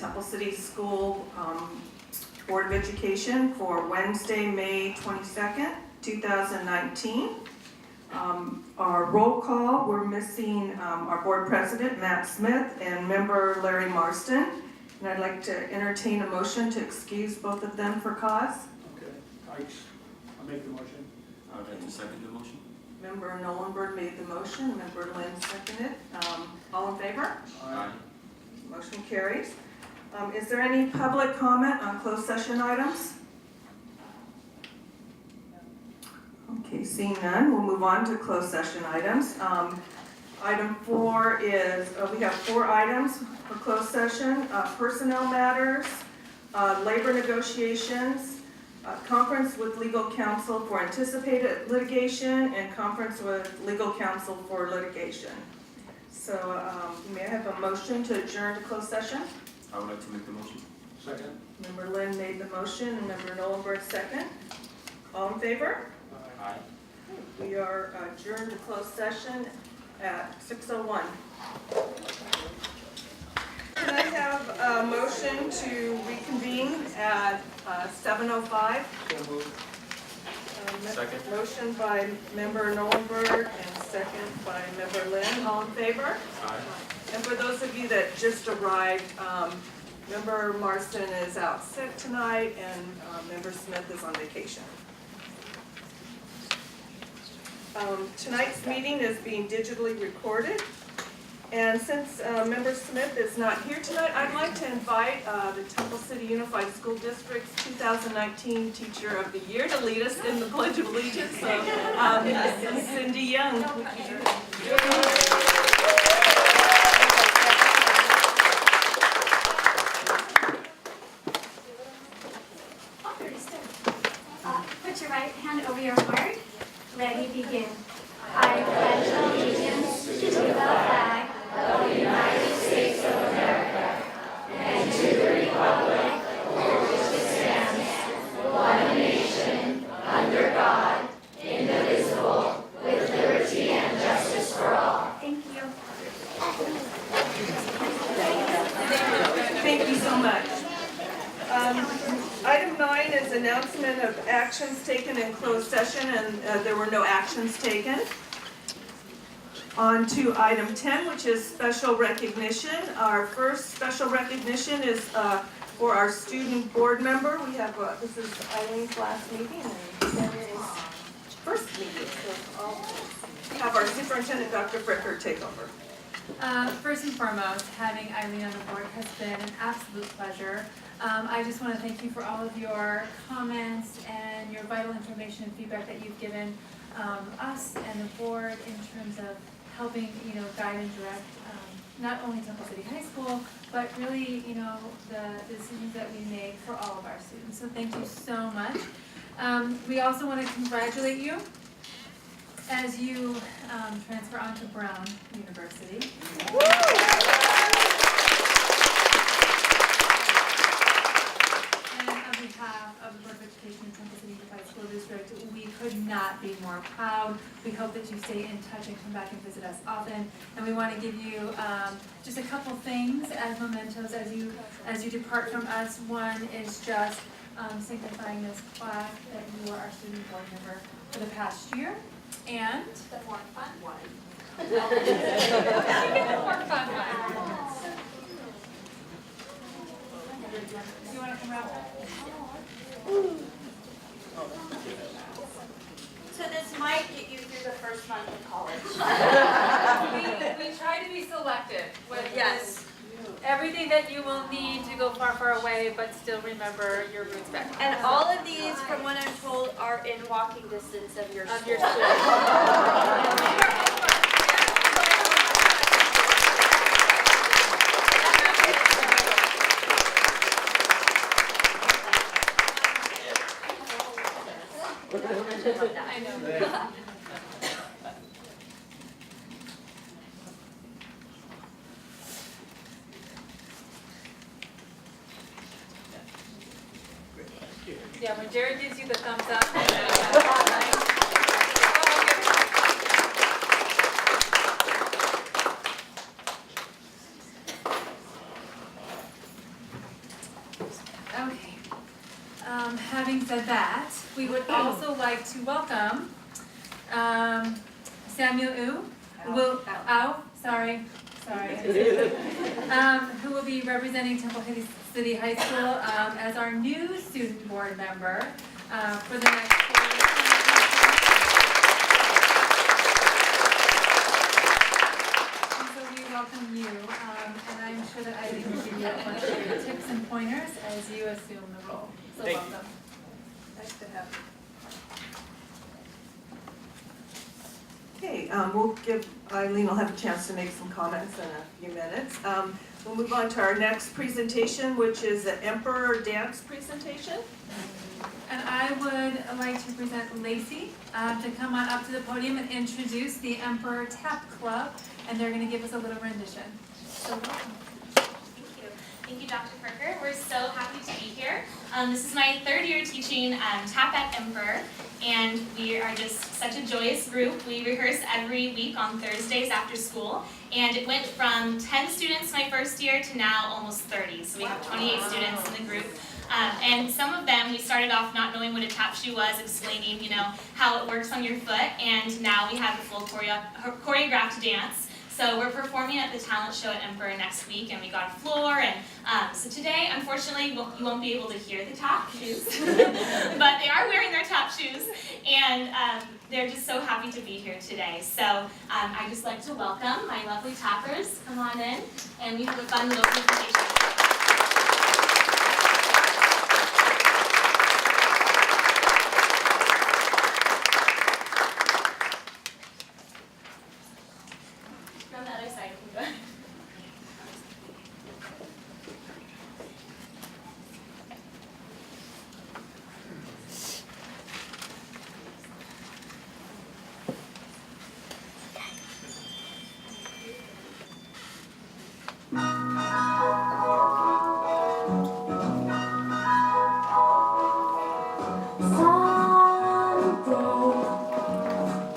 Temple City School Board of Education for Wednesday, May 22nd, 2019. Our roll call, we're missing our board president, Matt Smith, and member Larry Marston. And I'd like to entertain a motion to excuse both of them for cause. Okay, I'll make the motion. I would like to second the motion. Member Nolenberg made the motion, member Lynn seconded. All in favor? Aye. Motion carries. Is there any public comment on closed session items? Okay, seeing none, we'll move on to closed session items. Item 4 is, we have 4 items for closed session. Personnel matters, labor negotiations, conference with legal counsel for anticipated litigation, and conference with legal counsel for litigation. So may I have a motion to adjourn to closed session? I would like to make the motion. Second. Member Lynn made the motion and member Nolenberg second. All in favor? Aye. We are adjourned to closed session at 6:01. Can I have a motion to reconvene at 7:05? So moved. Second. Motion by member Nolenberg and second by member Lynn. All in favor? Aye. And for those of you that just arrived, member Marston is out sick tonight and member Smith is on vacation. Tonight's meeting is being digitally recorded. And since member Smith is not here tonight, I'd like to invite the Temple City Unified School District's 2019 Teacher of the Year to lead us in the Pledge of Allegiance. So, Cindy Young, would you do it? Put your right hand over your heart. Ready, begin. I pledge allegiance to the flag of the United States of America and to the republic for which it stands, one nation, under God, indivisible, with liberty and justice for all. Thank you. Thank you so much. Item 9 is announcement of actions taken in closed session, and there were no actions taken. On to item 10, which is special recognition. Our first special recognition is for our student board member. We have, this is Eileen's last meeting and Sarah's first meeting. So I'll have our superintendent, Dr. Fricker, take over. First and foremost, having Eileen on the board has been an absolute pleasure. I just want to thank you for all of your comments and your vital information and feedback that you've given us and the board in terms of helping, guide and direct not only Temple City High School, but really, the decisions that we make for all of our students. So thank you so much. We also want to congratulate you as you transfer on to Brown University. And on behalf of the Board of Education and Temple City Unified School District, we could not be more proud. We hope that you stay in touch and come back and visit us often. And we want to give you just a couple things as mementos as you depart from us. One is just signifying this plaque that you are our student board member for the past year. And The more fun one. the more fun one. You want to come around? So this might get you through the first month of college. We try to be selective with Yes. everything that you will need to go far, far away, but still remember your roots back home. And all of these, from what I'm told, are in walking distance of your Of school. your school. I know. Yeah, when Jared gives you the thumbs up. Having said that, we would also like to welcome Samuel who will be representing Temple City High School as our new student board member for the next 4 years. And so we welcome you, and I'm sure that Eileen will give you a bunch of tips and pointers as you assume the role. So Thank you. welcome. Nice to have you. Okay, we'll give, Eileen will have a chance to make some comments in a few minutes. We'll move on to our next presentation, which is the Emperor Dance presentation. And I would like to present Lacey to come on up to the podium and introduce the Emperor Tap Club, and they're going to give us a little rendition. So welcome. Thank you, Dr. Parker. We're so happy to be here. This is my 3rd year teaching tap at Emperor, and we are just such a joyous group. We rehearse every week on Thursdays after school, and it went from 10 students my first year to now almost 30. So we have 28 students in the group. And some of them, we started off not knowing what a tap shoe was, explaining, how it works on your foot, and now we have a full choreographed dance. So we're performing at the talent show at Emperor next week, and we got a floor, and so today, unfortunately, you won't be able to hear the tap shoes, but they are wearing their tap shoes, and they're just so happy to be here today. So I'd just like to welcome my lovely tappers. Come on in, and we have a fun little presentation. On the other side, you can go.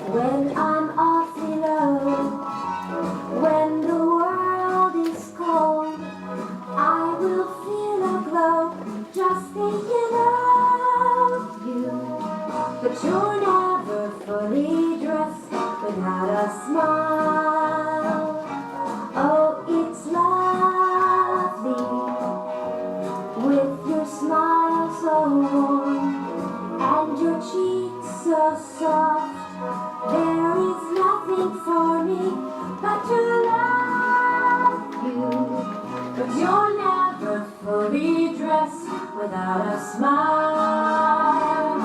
When I'm awfully low, when the world is cold, I will feel a glow just thinking of you. But you're never fully dressed without a smile. Oh, it's lovely with your smile so warm and your cheeks so soft. There is nothing for me but to love you. But you're never fully dressed without a smile.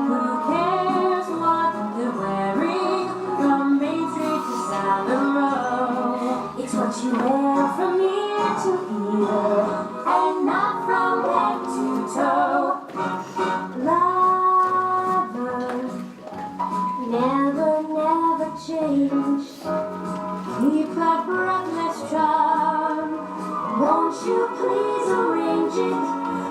Who cares what they're wearing from Main Street to Savile Row? It's what you wear from ear to ear and not from head to toe. Never, never change. Keep that breathless charm. Won't you please arrange it?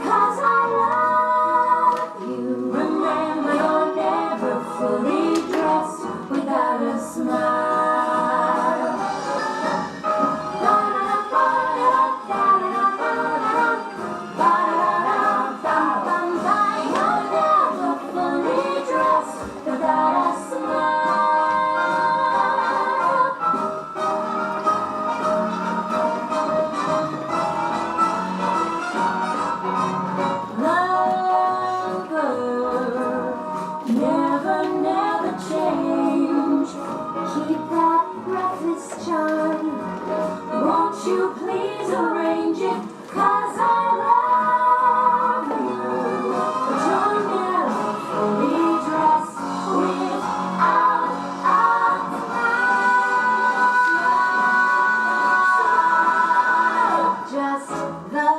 'Cause I love you. Remember, you're never fully dressed without a smile. You're never fully dressed without a Never change. Keep that breathless charm. Won't you please arrange it? 'Cause I love you. But you're never fully dressed without a smile. Just the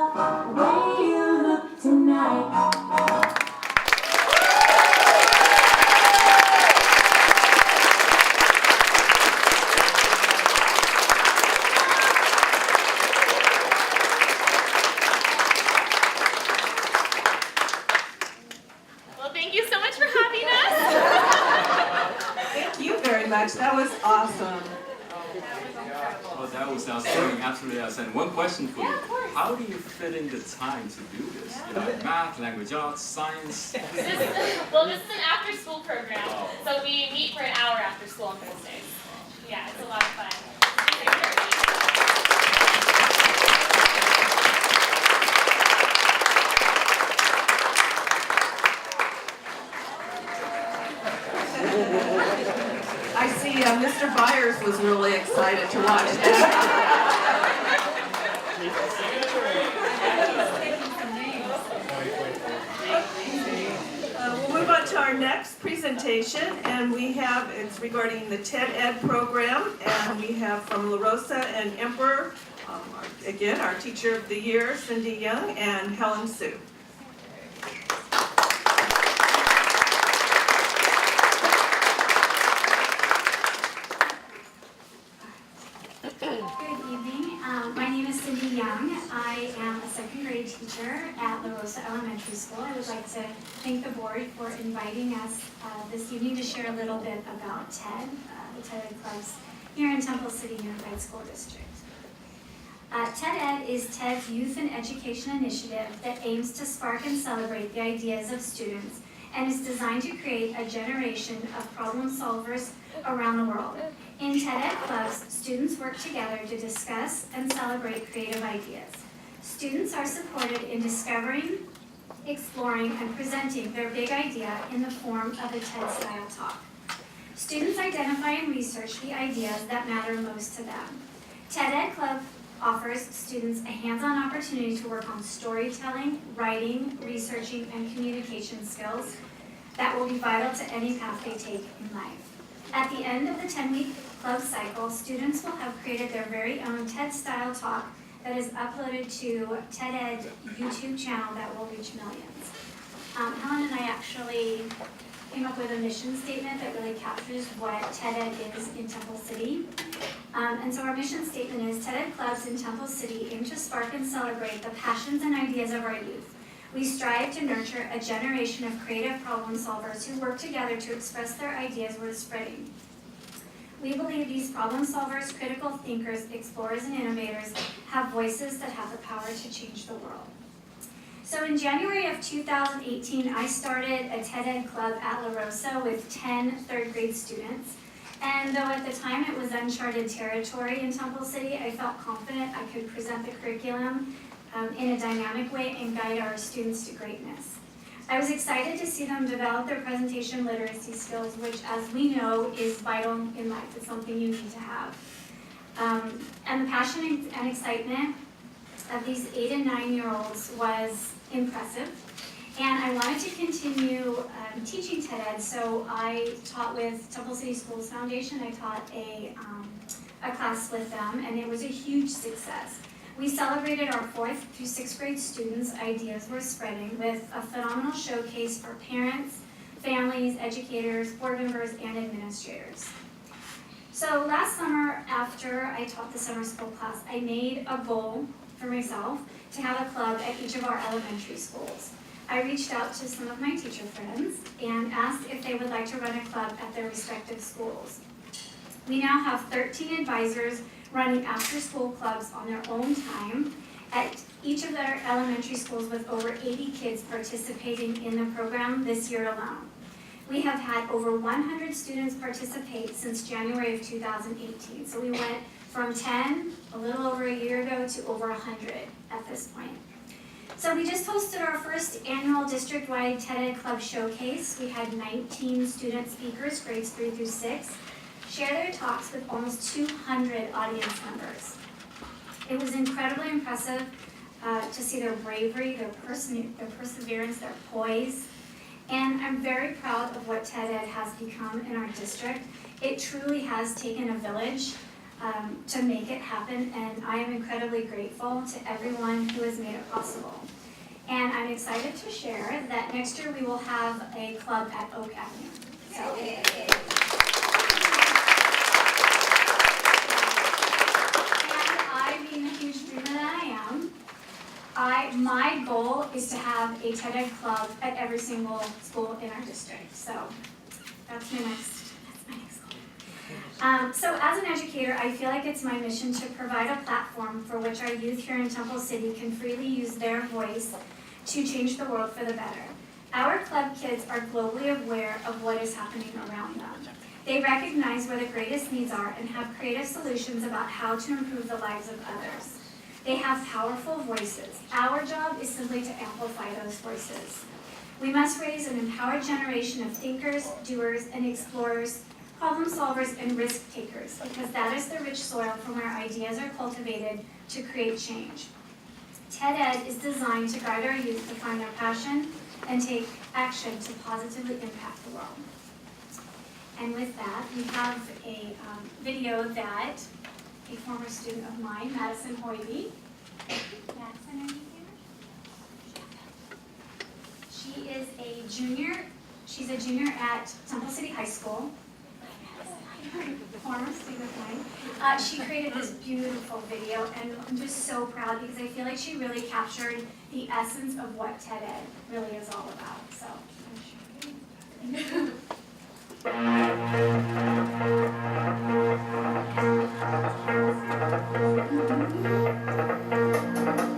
way you look tonight. That was awesome. Oh, that was outstanding, absolutely outstanding. One question for you. how do you fit in the time to do this? You know, math, language arts, science. Well, this is an after-school program, Oh. so we meet for an hour after school on Thursdays. Yeah, it's a lot of fun. I see Mr. Byers was really excited to watch that. We'll move on to our next presentation, and it's regarding the Tcusd program, and we have from La Rosa and Emperor, again, our Teacher of the Year, Cindy Young, and Helen Sue. Good evening. My name is Cindy Young. I am a second grade teacher at La Rosa Elementary School. I would like to thank the board for inviting us this evening to share a little bit about TED, the TED clubs here in Temple City Unified School District. TED is TED's youth and education initiative that aims to spark and celebrate the ideas of students and is designed to create a generation of problem solvers around the world. In TED clubs, students work together to discuss and celebrate creative ideas. Students are supported in discovering, exploring, and presenting their big idea in the form of a TED-style talk. Students identify and research the ideas that matter most to them. TED Club offers students a hands-on opportunity to work on storytelling, writing, researching, and communication skills that will be vital to any path they take in life. At the end of the 10-week club cycle, students will have created their very own TED-style talk that is uploaded to TED YouTube channel that will reach millions. Helen and I actually came up with a mission statement that really captures what TED is in Temple City. And so our mission statement is, TED clubs in Temple City aim to spark and celebrate the passions and ideas of our youth. We strive to nurture a generation of creative problem solvers who work together to express their ideas worth spreading. We believe these problem solvers, critical thinkers, explorers, and innovators have voices that have the power to change the world. So in January of 2018, I started a TED club at La Rosa with 10 third grade students. And though at the time it was uncharted territory in Temple City, I felt confident I could present the curriculum in a dynamic way and guide our students to greatness. I was excited to see them develop their presentation literacy skills, which, as we know, is vital in life. It's something you need to have. And the passion and excitement of these 8 and 9-year-olds was impressive. And I wanted to continue teaching TED, so I taught with Temple City Schools Foundation. I taught a class with them, and it was a huge success. We celebrated our 4th through 6th grade students' ideas were spreading with a phenomenal showcase for parents, families, educators, board members, and administrators. So last summer, after I taught the summer school class, I made a goal for myself to have a club at each of our elementary schools. I reached out to some of my teacher friends and asked if they would like to run a club at their respective schools. We now have 13 advisors running after-school clubs on their own time at each of their elementary schools, with over 80 kids participating in the program this year alone. We have had over 100 students participate since January of 2018. So we went from 10 a little over a year ago to over 100 at this point. So we just hosted our first annual district-wide TED Club Showcase. We had 19 student speakers, grades 3 through 6, share their talks with almost 200 audience members. It was incredibly impressive to see their bravery, their perseverance, their poise. And I'm very proud of what TED has become in our district. It truly has taken a village to make it happen, and I am incredibly grateful to everyone who has made it possible. And I'm excited to share that next year we will have a club at Oak Avenue. And I, being the huge dreamer that I am, my goal is to have a TED club at every single school in our district. So that's my next goal. So as an educator, I feel like it's my mission to provide a platform for which our youth here in Temple City can freely use their voice to change the world for the better. Our club kids are globally aware of what is happening around them. They recognize where the greatest needs are and have creative solutions about how to improve the lives of others. They have powerful voices. Our job is simply to amplify those voices. We must raise an empowered generation of thinkers, doers, and explorers, problem solvers, and risk takers, because that is the rich soil from where ideas are cultivated to create change. TED-Ed is designed to guide our youth to find their passion and take action to positively impact the world. And with that, we have a video that a former student of mine, Madison Hoybe. Madison, are you here? She is a junior. She's a junior at Temple City High School. Former student of mine. She created this beautiful video, and I'm just so proud because I feel like she really captured the essence of what TED-Ed really is all about. So I'm going to show you.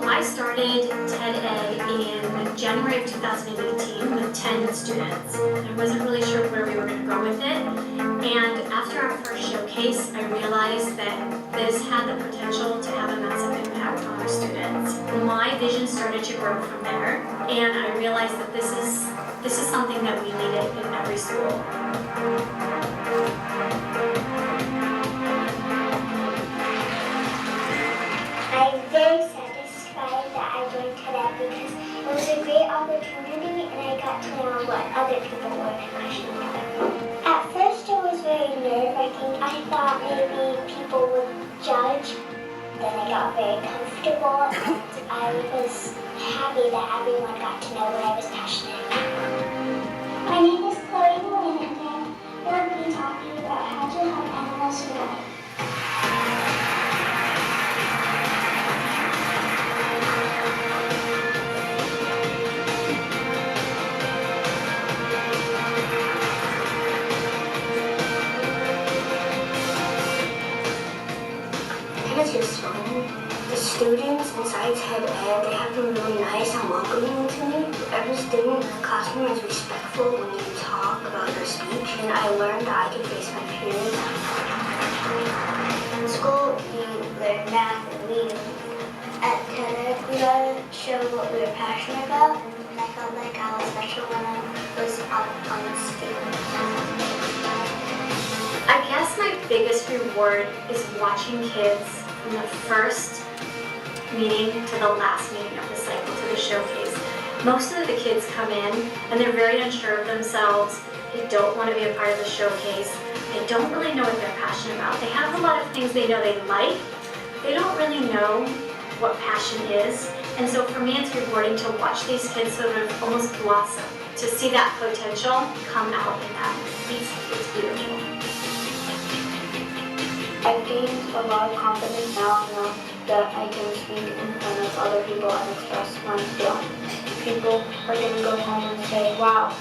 I started TED-Ed in January of 2018 with 10 students. I wasn't really sure where we were going to go with it. And after our first showcase, I realized that this had the potential to have a massive impact on our students. My vision started to grow from there, and I realized that this is something that we needed in every school. I'm very satisfied that I joined TED because it was a great opportunity and I got to know what other people were passionate about. At first it was very nerve-wracking. I thought maybe people would judge. Then I got very comfortable and I was happy that everyone got to know what I was passionate about. My name is Chloe Lynn and I'm going to be talking about how to help animals survive. TED is fun. The students inside TED-Ed, they have been really nice and welcoming to me. Every student in the classroom is respectful when you talk about your speech, and I learned that I can face my peers. In school, we learn math and reading. At TED-Ed, we got to show what we were passionate about, and I felt like I was special when I was on the stage. I guess my biggest reward is watching kids from the first meeting to the last meeting of the cycle, to the showcase. Most of the kids come in and they're very unsure of themselves. They don't want to be a part of the showcase. They don't really know what they're passionate about. They have a lot of things they know they like. They don't really know what passion is. And so for me, it's rewarding to watch these kids sort of almost blossom, to see that potential come out in them. It's beautiful. I've gained a lot of confidence now. I know that I can speak in front of other people and express my feelings. People are going to go home and say, wow.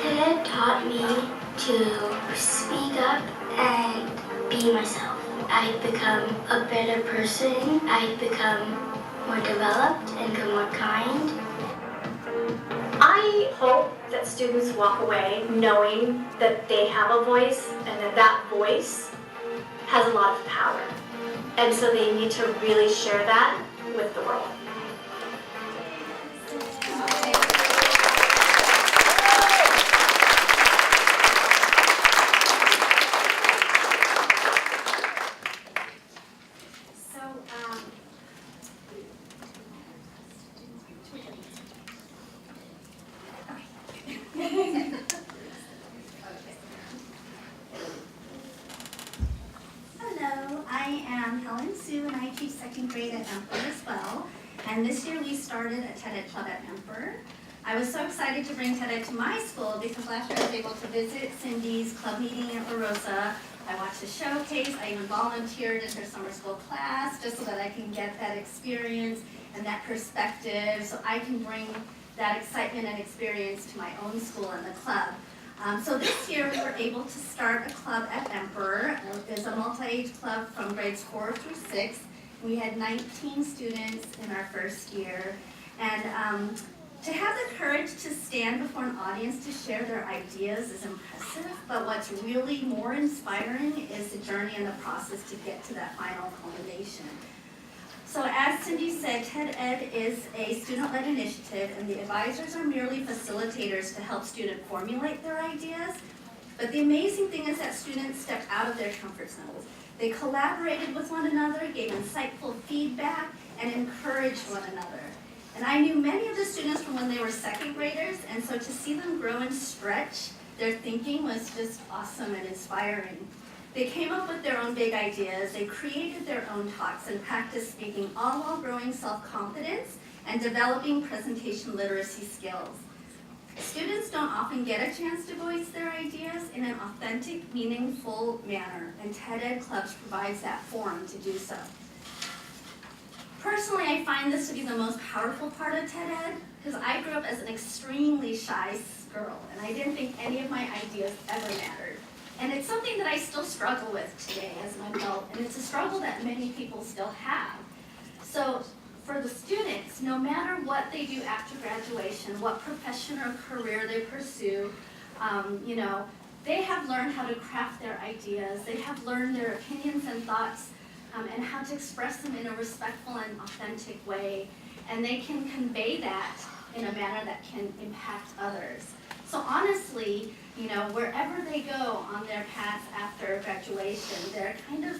TED taught me to speak up and be myself. I've become a better person. I've become more developed and become more kind. I hope that students walk away knowing that they have a voice and that that voice has a lot of power. And so they need to really share that with the world. Hello, I am Helen Sue and I teach second grade at Emperor as well. And this year we started a TED-Ed Club at Emperor. I was so excited to bring TED-Ed to my school because last year I was able to visit Cindy's club meeting at La Rosa. I watched the showcase, I even volunteered in her summer school class just so that I can get that experience and that perspective so I can bring that excitement and experience to my own school and the club. So this year we were able to start a club at Emperor. It's a multi-age club from grades 4 through 6. We had 19 students in our first year. And to have the courage to stand before an audience to share their ideas is impressive, but what's really more inspiring is the journey and the process to get to that final culmination. So as Cindy said, TED-Ed is a student-led initiative, and the advisors are merely facilitators to help students formulate their ideas. But the amazing thing is that students stepped out of their comfort zones. They collaborated with one another, gave insightful feedback, and encouraged one another. And I knew many of the students from when they were second graders, and so to see them grow and stretch their thinking was just awesome and inspiring. They came up with their own big ideas, they created their own talks and practiced speaking, all while growing self-confidence and developing presentation literacy skills. Students don't often get a chance to voice their ideas in an authentic, meaningful manner, and TED-Ed Clubs provides that forum to do so. Personally, I find this to be the most powerful part of TED-Ed because I grew up as an extremely shy girl, and I didn't think any of my ideas ever mattered. And it's something that I still struggle with today as an adult, and it's a struggle that many people still have. So for the students, no matter what they do after graduation, what profession or career they pursue, they have learned how to craft their ideas, they have learned their opinions and thoughts, and how to express them in a respectful and authentic way, and they can convey that in a manner that can impact others. So honestly, wherever they go on their path after graduation, they're kind of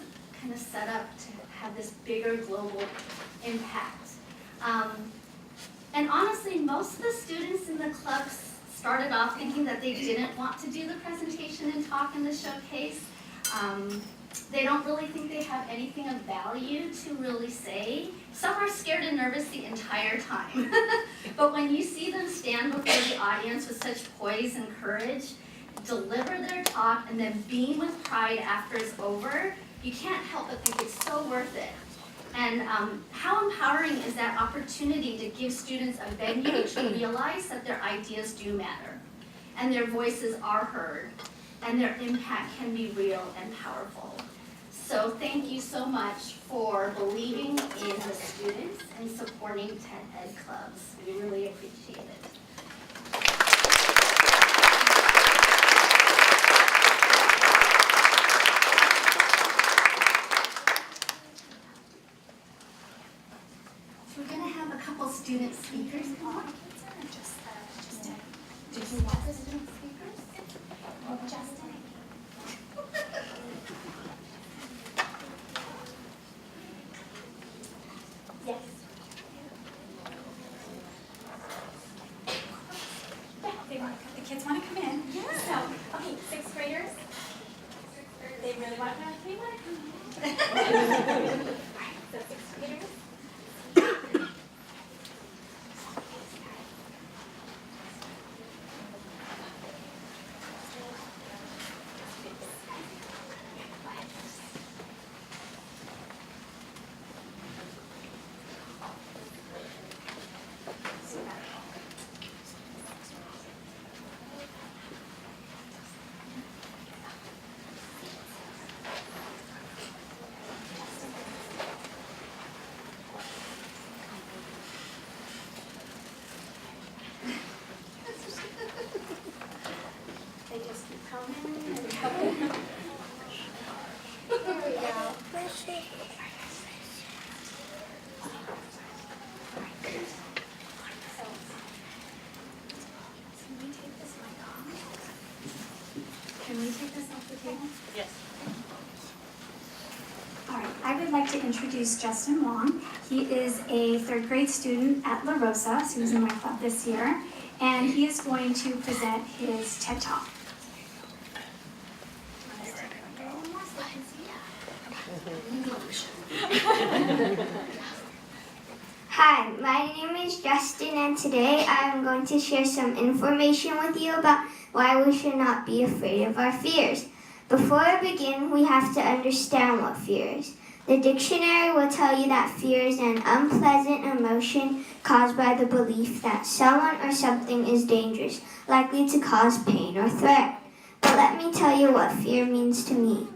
set up to have this bigger global impact. And honestly, most of the students in the clubs started off thinking that they didn't want to do the presentation and talk in the showcase. They don't really think they have anything of value to really say. Some are scared and nervous the entire time. But when you see them stand before the audience with such poise and courage, deliver their talk, and then beam with pride after it's over, you can't help but think it's so worth it. And how empowering is that opportunity to give students a venue to realize that their ideas do matter, and their voices are heard, and their impact can be real and powerful. So thank you so much for believing in the students and supporting TED-Ed Clubs. We really appreciate it. So we're going to have a couple student speakers on. Did you want the student speakers? Or Justin? Yes. Yeah, the kids want to come in. Yeah. So, okay, 6th graders. They really want to know if they want to come in. All right, so 6th graders. They just keep coming and coming. There we go. So, can we take this mic off? Can we take this off the table? Yes. All right, I would like to introduce Justin Wong. He is a 3rd grade student at La Rosa, so he's in my club this year, and he is going to present his TED Talk. Hi, my name is Justin, and today I am going to share some information with you about why we should not be afraid of our fears. Before I begin, we have to understand what fear is. The dictionary will tell you that fear is an unpleasant emotion caused by the belief that someone or something is dangerous, likely to cause pain or threat. But let me tell you what fear means to me.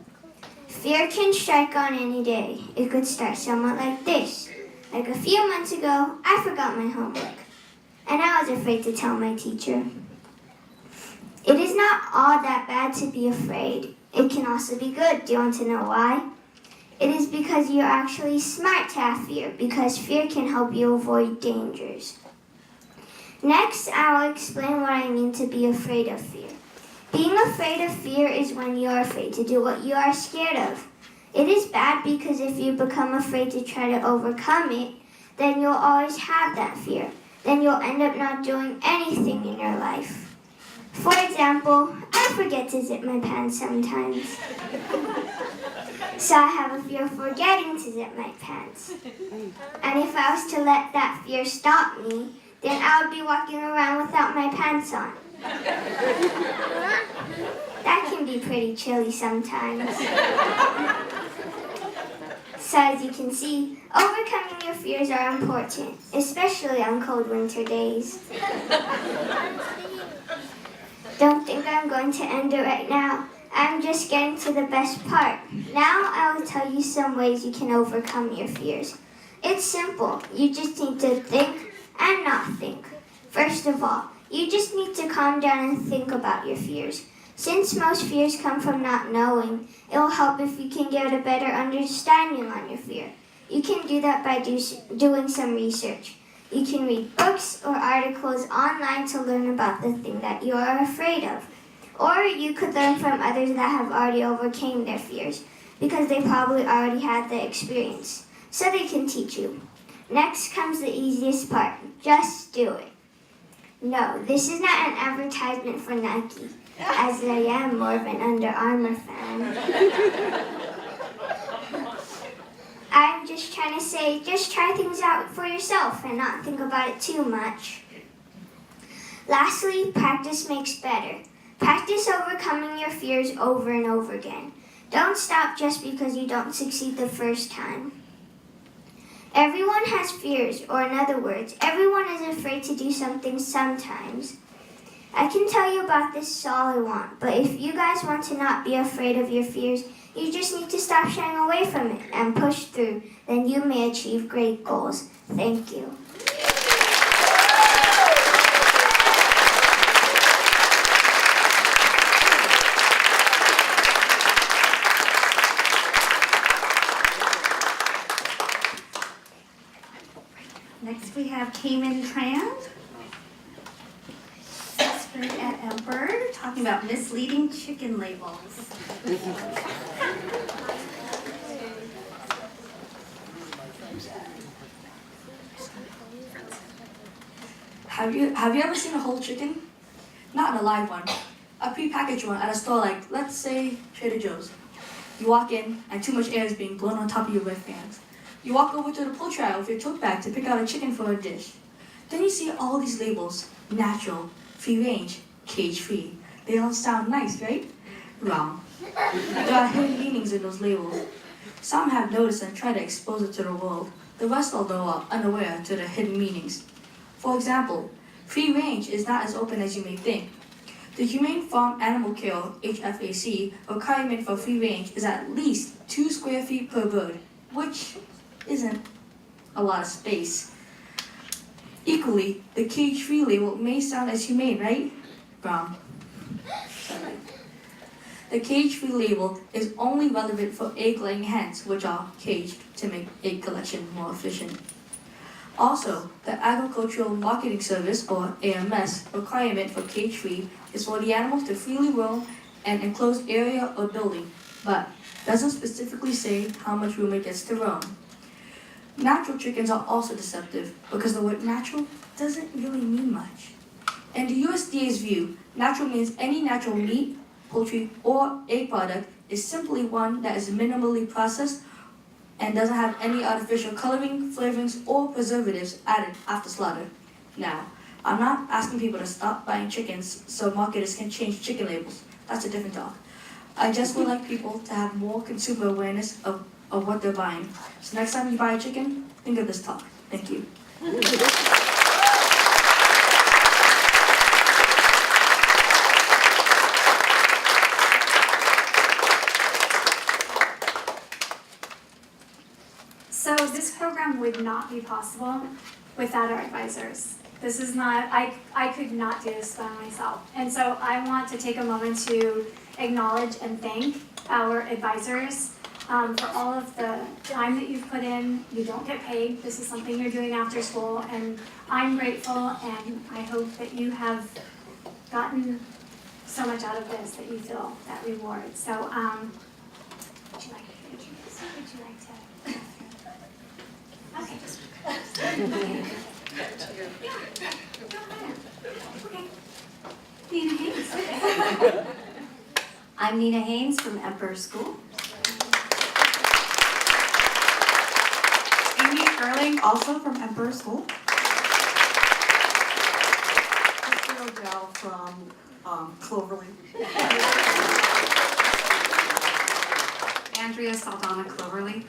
Fear can strike on any day. It could start somewhat like this. Like a few months ago, I forgot my homework, and I was afraid to tell my teacher. It is not all that bad to be afraid. It can also be good. Do you want to know why? It is because you're actually smart to have fear, because fear can help you avoid dangers. Next, I will explain what I mean to be afraid of fear. Being afraid of fear is when you are afraid to do what you are scared of. It is bad because if you become afraid to try to overcome it, then you'll always have that fear. Then you'll end up not doing anything in your life. For example, I forget to zip my pants sometimes. So I have a fear of forgetting to zip my pants. And if I was to let that fear stop me, then I would be walking around without my pants on. That can be pretty chilly sometimes. So as you can see, overcoming your fears are important, especially on cold winter days. Don't think I'm going to end it right now. I'm just getting to the best part. Now I will tell you some ways you can overcome your fears. It's simple. You just need to think and not think. First of all, you just need to calm down and think about your fears. Since most fears come from not knowing, it will help if you can get a better understanding on your fear. You can do that by doing some research. You can read books or articles online to learn about the thing that you are afraid of. Or you could learn from others that have already overcame their fears, because they probably already had the experience, so they can teach you. Next comes the easiest part. Just do it. No, this is not an advertisement for Nike, as I am more of an Under Armour fan. I'm just trying to say, just try things out for yourself and not think about it too much. Lastly, practice makes better. Practice overcoming your fears over and over again. Don't stop just because you don't succeed the first time. Everyone has fears, or in other words, everyone is afraid to do something sometimes. I can tell you about this all I want, but if you guys want to not be afraid of your fears, you just need to stop shying away from it and push through. Then you may achieve great goals. Thank you. Next we have Cayman Tran, sixth grade at Emperor, talking about misleading chicken labels. Have you ever seen a whole chicken? Not a live one. A prepackaged one at a store like, let's say, Trader Joe's. You walk in and too much air is being blown on top of your wristbands. You walk over to the poultry aisle with your tote bag to pick out a chicken for a dish. Then you see all these labels: natural, free range, cage free. They all sound nice, right? Wrong. There are hidden meanings in those labels. Some have noticed and try to expose it to the world. The rest, although, are unaware to the hidden meanings. For example, free range is not as open as you may think. The Humane Farm Animal Care, HFAC, requirement for free range is at least 2 square feet per bird, which isn't a lot of space. Equally, the cage-free label may sound as humane, right? Wrong. Sorry. The cage-free label is only relevant for egg-laying hens, which are caged to make egg collection more efficient. Also, the Agricultural Marketing Service, or AMS, requirement for cage-free is for the animals to freely roam an enclosed area or building, but doesn't specifically say how much room it gets to roam. Natural chickens are also deceptive because the word natural doesn't really mean much. In the USDA's view, natural means any natural meat, poultry, or egg product is simply one that is minimally processed and doesn't have any artificial coloring, flavorings, or preservatives added after slaughter. Now, I'm not asking people to stop buying chickens so marketers can change chicken labels. That's a different talk. I just would like people to have more consumer awareness of of what they're buying. So next time you buy a chicken, think of this talk. Thank you. So this program would not be possible without our advisors. This is not, I could not do this by myself. And so I want to take a moment to acknowledge and thank our advisors for all of the time that you've put in. You don't get paid. This is something you're doing after school, and I'm grateful, and I hope that you have gotten so much out of this that you feel that reward. So, would you like to introduce? Would you like to? Okay. Okay. Nina Haynes. I'm Nina Haynes from Emperor School. Amy Erling, also from Emperor School. Crystal Odell from Cloverleaf. Andrea Saldana Cloverleaf.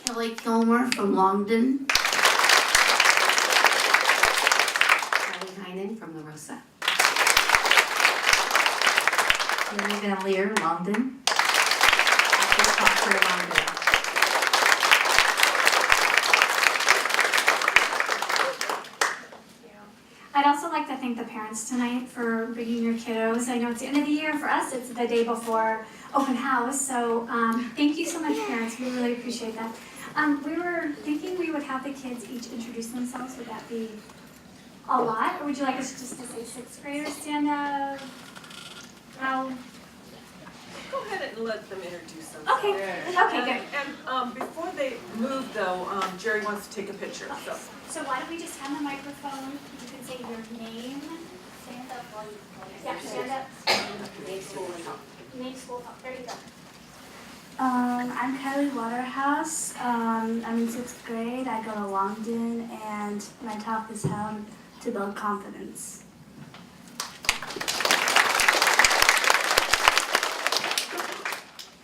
Kelly Kilmer from Longden. Kelly Heinen from La Rosa. Lily Van Leer, Longden. Chris Foster, Longden. I'd also like to thank the parents tonight for bringing your kiddos. I know it's the end of the year. For us, it's the day before open house. So thank you so much, parents. We really appreciate that. We were thinking we would have the kids each introduce themselves. Would that be a lot? Or would you like us just to say sixth graders stand up? Go ahead and let them introduce themselves. Okay, okay, good. And before they move though, Jerry wants to take a picture, so. So why don't we just hand the microphone? You can say your name. Stand up while you play. Yeah, stand up. Name, school, and talk. Name, school, talk. There you go. I'm Kylie Waterhouse. I'm in 6th grade. I go to Longden, and my talk is how to build confidence.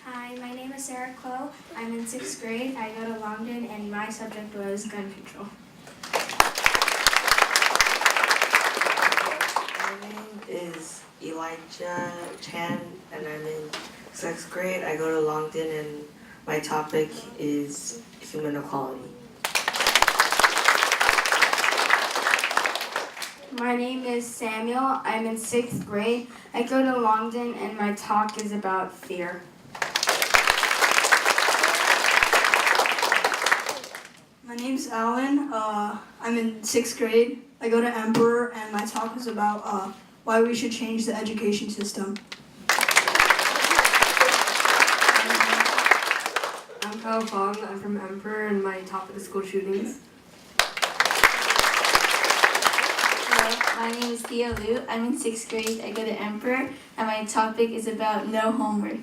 Hi, my name is Sarah Clow. I'm in 6th grade. I go to Longden, and my subject was gun control. My name is Elijah Chan, and I'm in 6th grade. I go to Longden, and my topic is human equality. My name is Samuel. I'm in 6th grade. I go to Longden, and my talk is about fear. My name's Alan. I'm in 6th grade. I go to Emperor, and my talk is about why we should change the education system. I'm Kyle Fong. I'm from Emperor, and my topic is school shootings. Hello, my name is Thea Liu. I'm in 6th grade. I go to Emperor, and my topic is about no homework.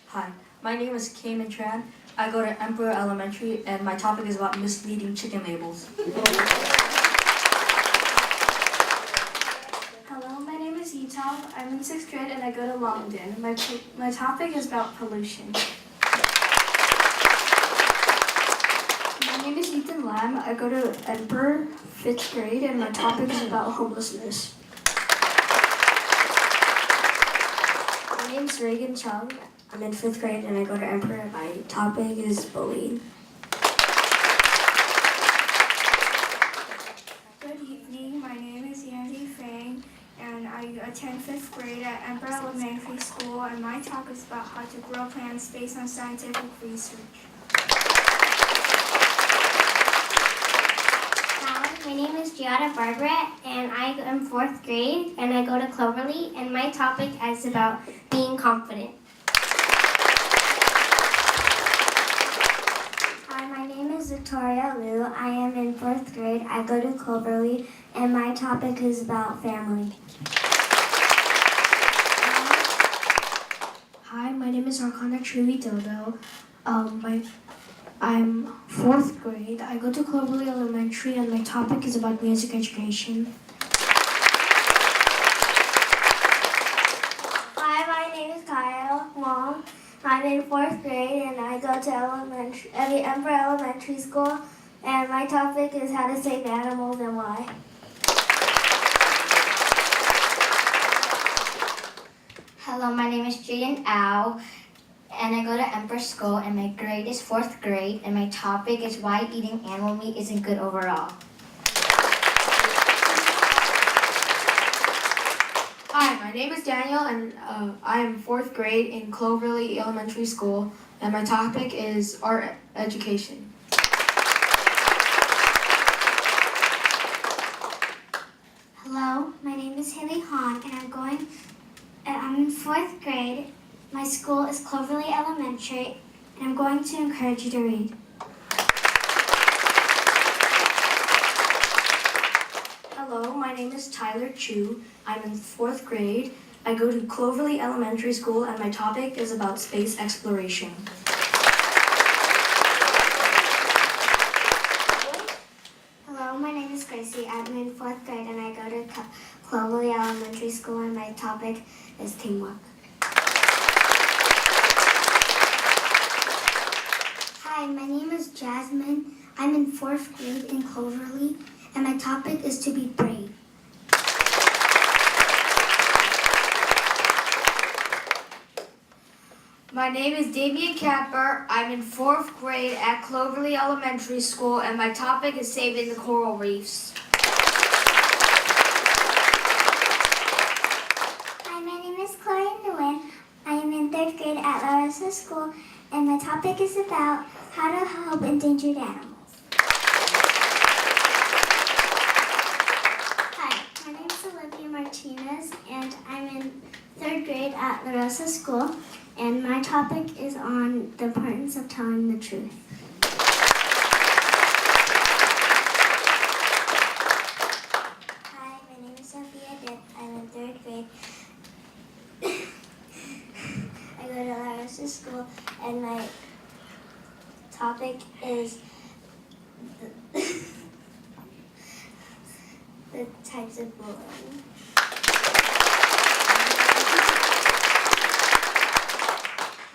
Hi, my name is Cayman Tran. I go to Emperor Elementary, and my topic is about misleading chicken labels. Hello, my name is Yital. I'm in 6th grade and I go to Longden. My topic is about pollution. My name is Ethan Lam. I go to Emperor 5th grade and my topic is about homelessness. My name is Reagan Chung. I'm in 5th grade and I go to Emperor and my topic is bullying. Good evening, my name is Yandy Fang and I attend 5th grade at Emperor Elementary School and my talk is about how to grow plants based on scientific research. Hi, my name is Giada Barbara and I am 4th grade and I go to Cloverleaf and my topic is about being confident. My name is Victoria Liu. I am in 4th grade. I go to Cloverleaf, and my topic is about family. Hi, my name is Arcana Truly Dodo. I'm 4th grade. I go to Cloverleaf Elementary, and my topic is about music education. I'm in 4th grade and I go to the Emperor Elementary School, and my topic is how to save animals and why. Hello, my name is Jaden Au, and I go to Emperor School, and my grade is 4th grade, and my topic is why eating animal meat isn't good overall. Hi, my name is Daniel, and I am 4th grade in Cloverly Elementary School, and my topic is art education. Hello, my name is Haley Hahn, and I'm in 4th grade. My school is Cloverly Elementary, and I'm going to encourage you to read. Hello, my name is Tyler Chu. I'm in 4th grade. I go to Cloverly Elementary School, and my topic is about space exploration. Hello, my name is Gracie. I'm in 4th grade, and I go to Cloverly Elementary School, and my topic is teamwork. Hi, my name is Jasmine. I'm in 4th grade in Cloverly, and my topic is to be brave. My name is Damian Capper. I'm in 4th grade at Cloverly Elementary School, and my topic is saving the coral reefs. Hi, my name is Chloe Nguyen. I am in 3rd grade at Larissa School, and my topic is about how to help endangered animals. Hi, my name is Olivia Martinez, and I'm in 3rd grade at Larissa School, and my topic is on the importance of telling the truth. Hi, my name is Sophia Dipp. I'm in 3rd grade. I go to Larissa School, and my topic is the types of bullying.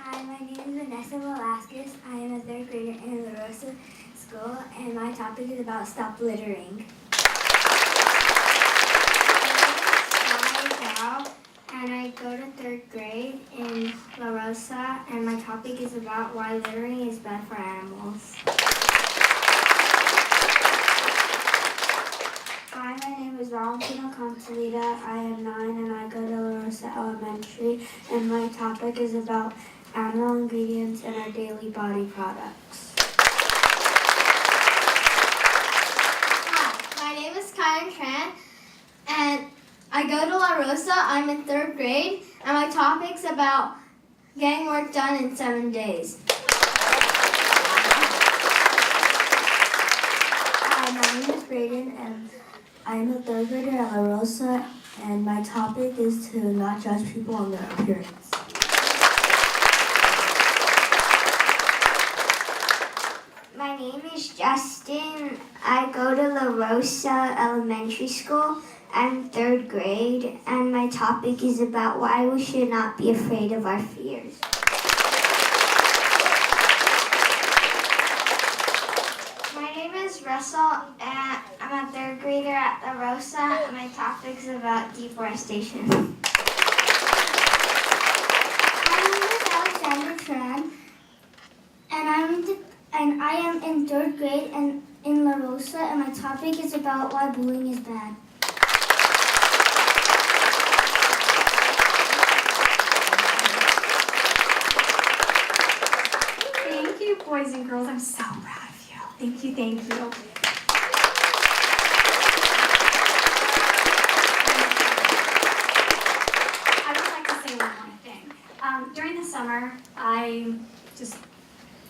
Hi, my name is Vanessa Velasquez. I am a 3rd grader in La Rosa School, and my topic is about stop littering. And I go to 3rd grade in La Rosa, and my topic is about why littering is bad for animals. Hi, my name is Valentina Consolita. I am 9 and I go to La Rosa Elementary, and my topic is about animal ingredients in our daily body products. Hi, my name is Kyron Tran, and I go to La Rosa. I'm in 3rd grade, and my topic's about getting work done in 7 days. Hi, my name is Brayden, and I'm a 3rd grader at La Rosa, and my topic is to not judge people on their appearance. My name is Justin. I go to La Rosa Elementary School. I'm 3rd grade, and my topic is about why we should not be afraid of our fears. My name is Russell, and I'm a 3rd grader at La Rosa, and my topic is about deforestation. My name is Alexander Tran, and I am in 3rd grade and in La Rosa, and my topic is about why bullying is bad. Thank you, boys and girls. I'm so proud of you. Thank you, thank you. I would like to say one more thing. During the summer, I'm just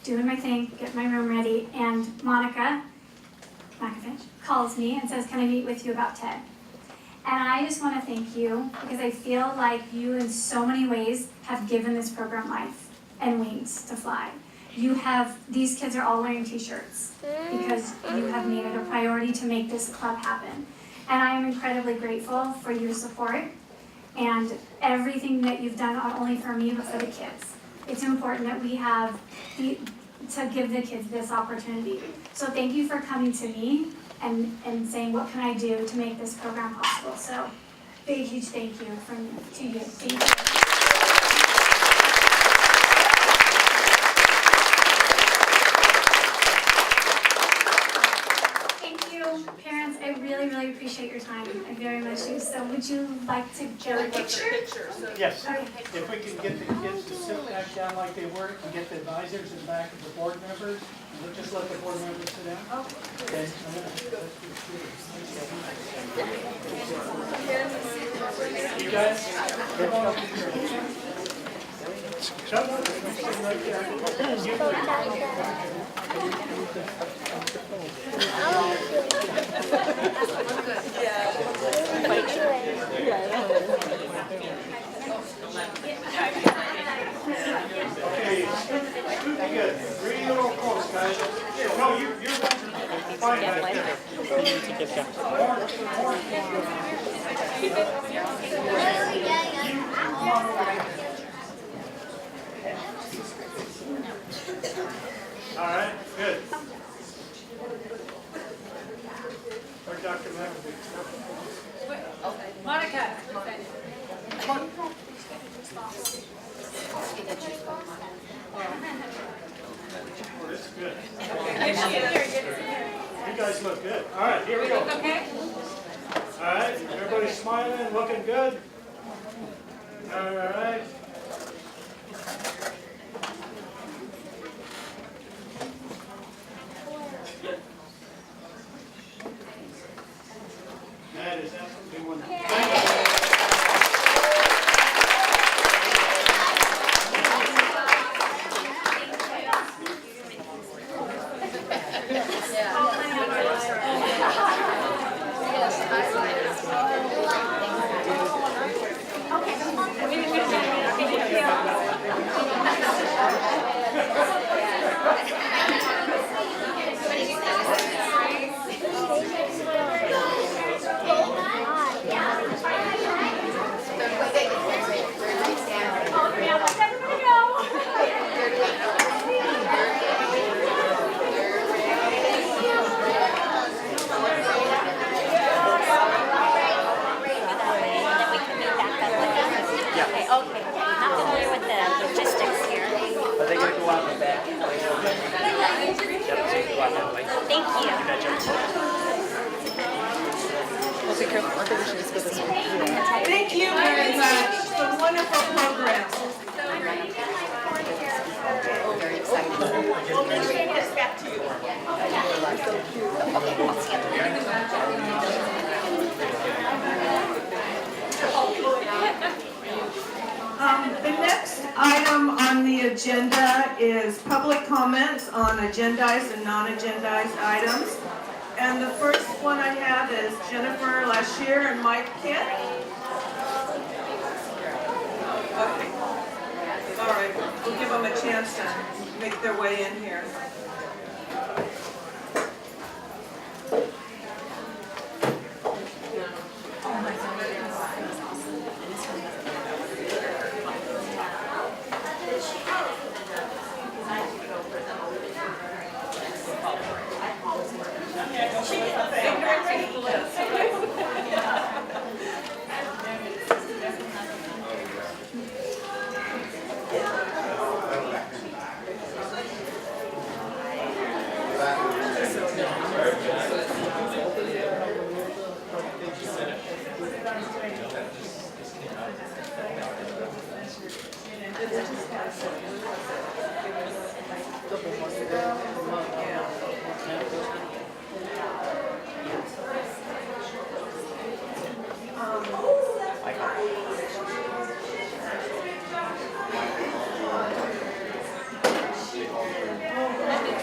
doing my thing, getting my room ready, and Monica Makovich calls me and says, "Can I meet with you about TED?" And I just want to thank you because I feel like you in so many ways have given this program life and wings to fly. These kids are all wearing t-shirts because you have made it a priority to make this club happen. And I am incredibly grateful for your support and everything that you've done, not only for me, but for the kids. it's important that we have to give the kids this opportunity. So thank you for coming to me and saying, what can I do to make this program possible? So big, huge thank you to you. Thank you. Parents, I really, really appreciate your time. I very much do. So would you like to get a picture? Yes. Okay. If we can get the kids to sit back down like they were, and get the advisors and back of the board members, and just let the board members sit down. Okay. You guys, come up here. Shut up. Sit right Okay, good. Breathe a little close, guys. No, you're fine back there. All right, good. Where's Dr. McAfee? Monica. Oh, this is good. You guys look good. All right, here we go. Okay. All right, everybody smiling, looking good. All right. That is absolutely wonderful. Thank you very much. It's a wonderful program. Very excited. We'll make sure it gets back to you. The next item on the agenda is public comments on agendized and non-agendized items. And the first one I have is Jennifer Lashier and Mike Kitt. Okay. All right, we'll give them a chance to make their way in here.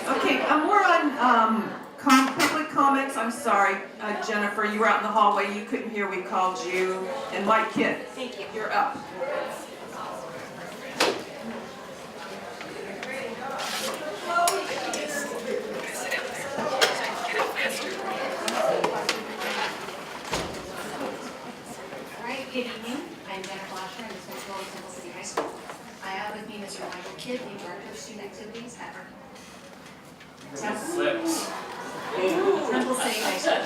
Okay, we're on public comments. I'm sorry, Jennifer, you were out in the hallway. You couldn't hear we called you. And Mike Kidd, thank you. You're up. Good evening. I'm Jennifer Lasher. I'm the principal of Temple City High School. I have with me Mr. introduce your wonderful kid, the Director of Student Activities at our Temple City High School.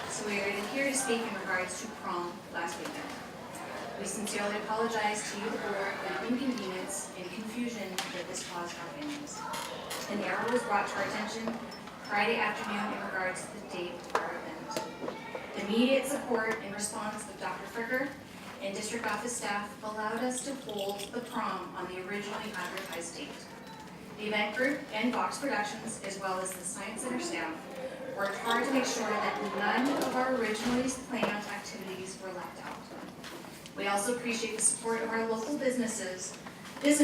So we are here to speak in regards to prom last weekend. We sincerely apologize to you, the board, for the inconvenience and confusion that this caused our families. An error was brought to our attention Friday afternoon in regards to the date of our event. The immediate support and response of Dr. Fricker and district office staff allowed us to hold the prom on the originally advertised date. The event group and Vox Productions, as well as the Science Center staff, worked hard to make sure that none of our originally planned activities were left out. We also appreciate the support of our local business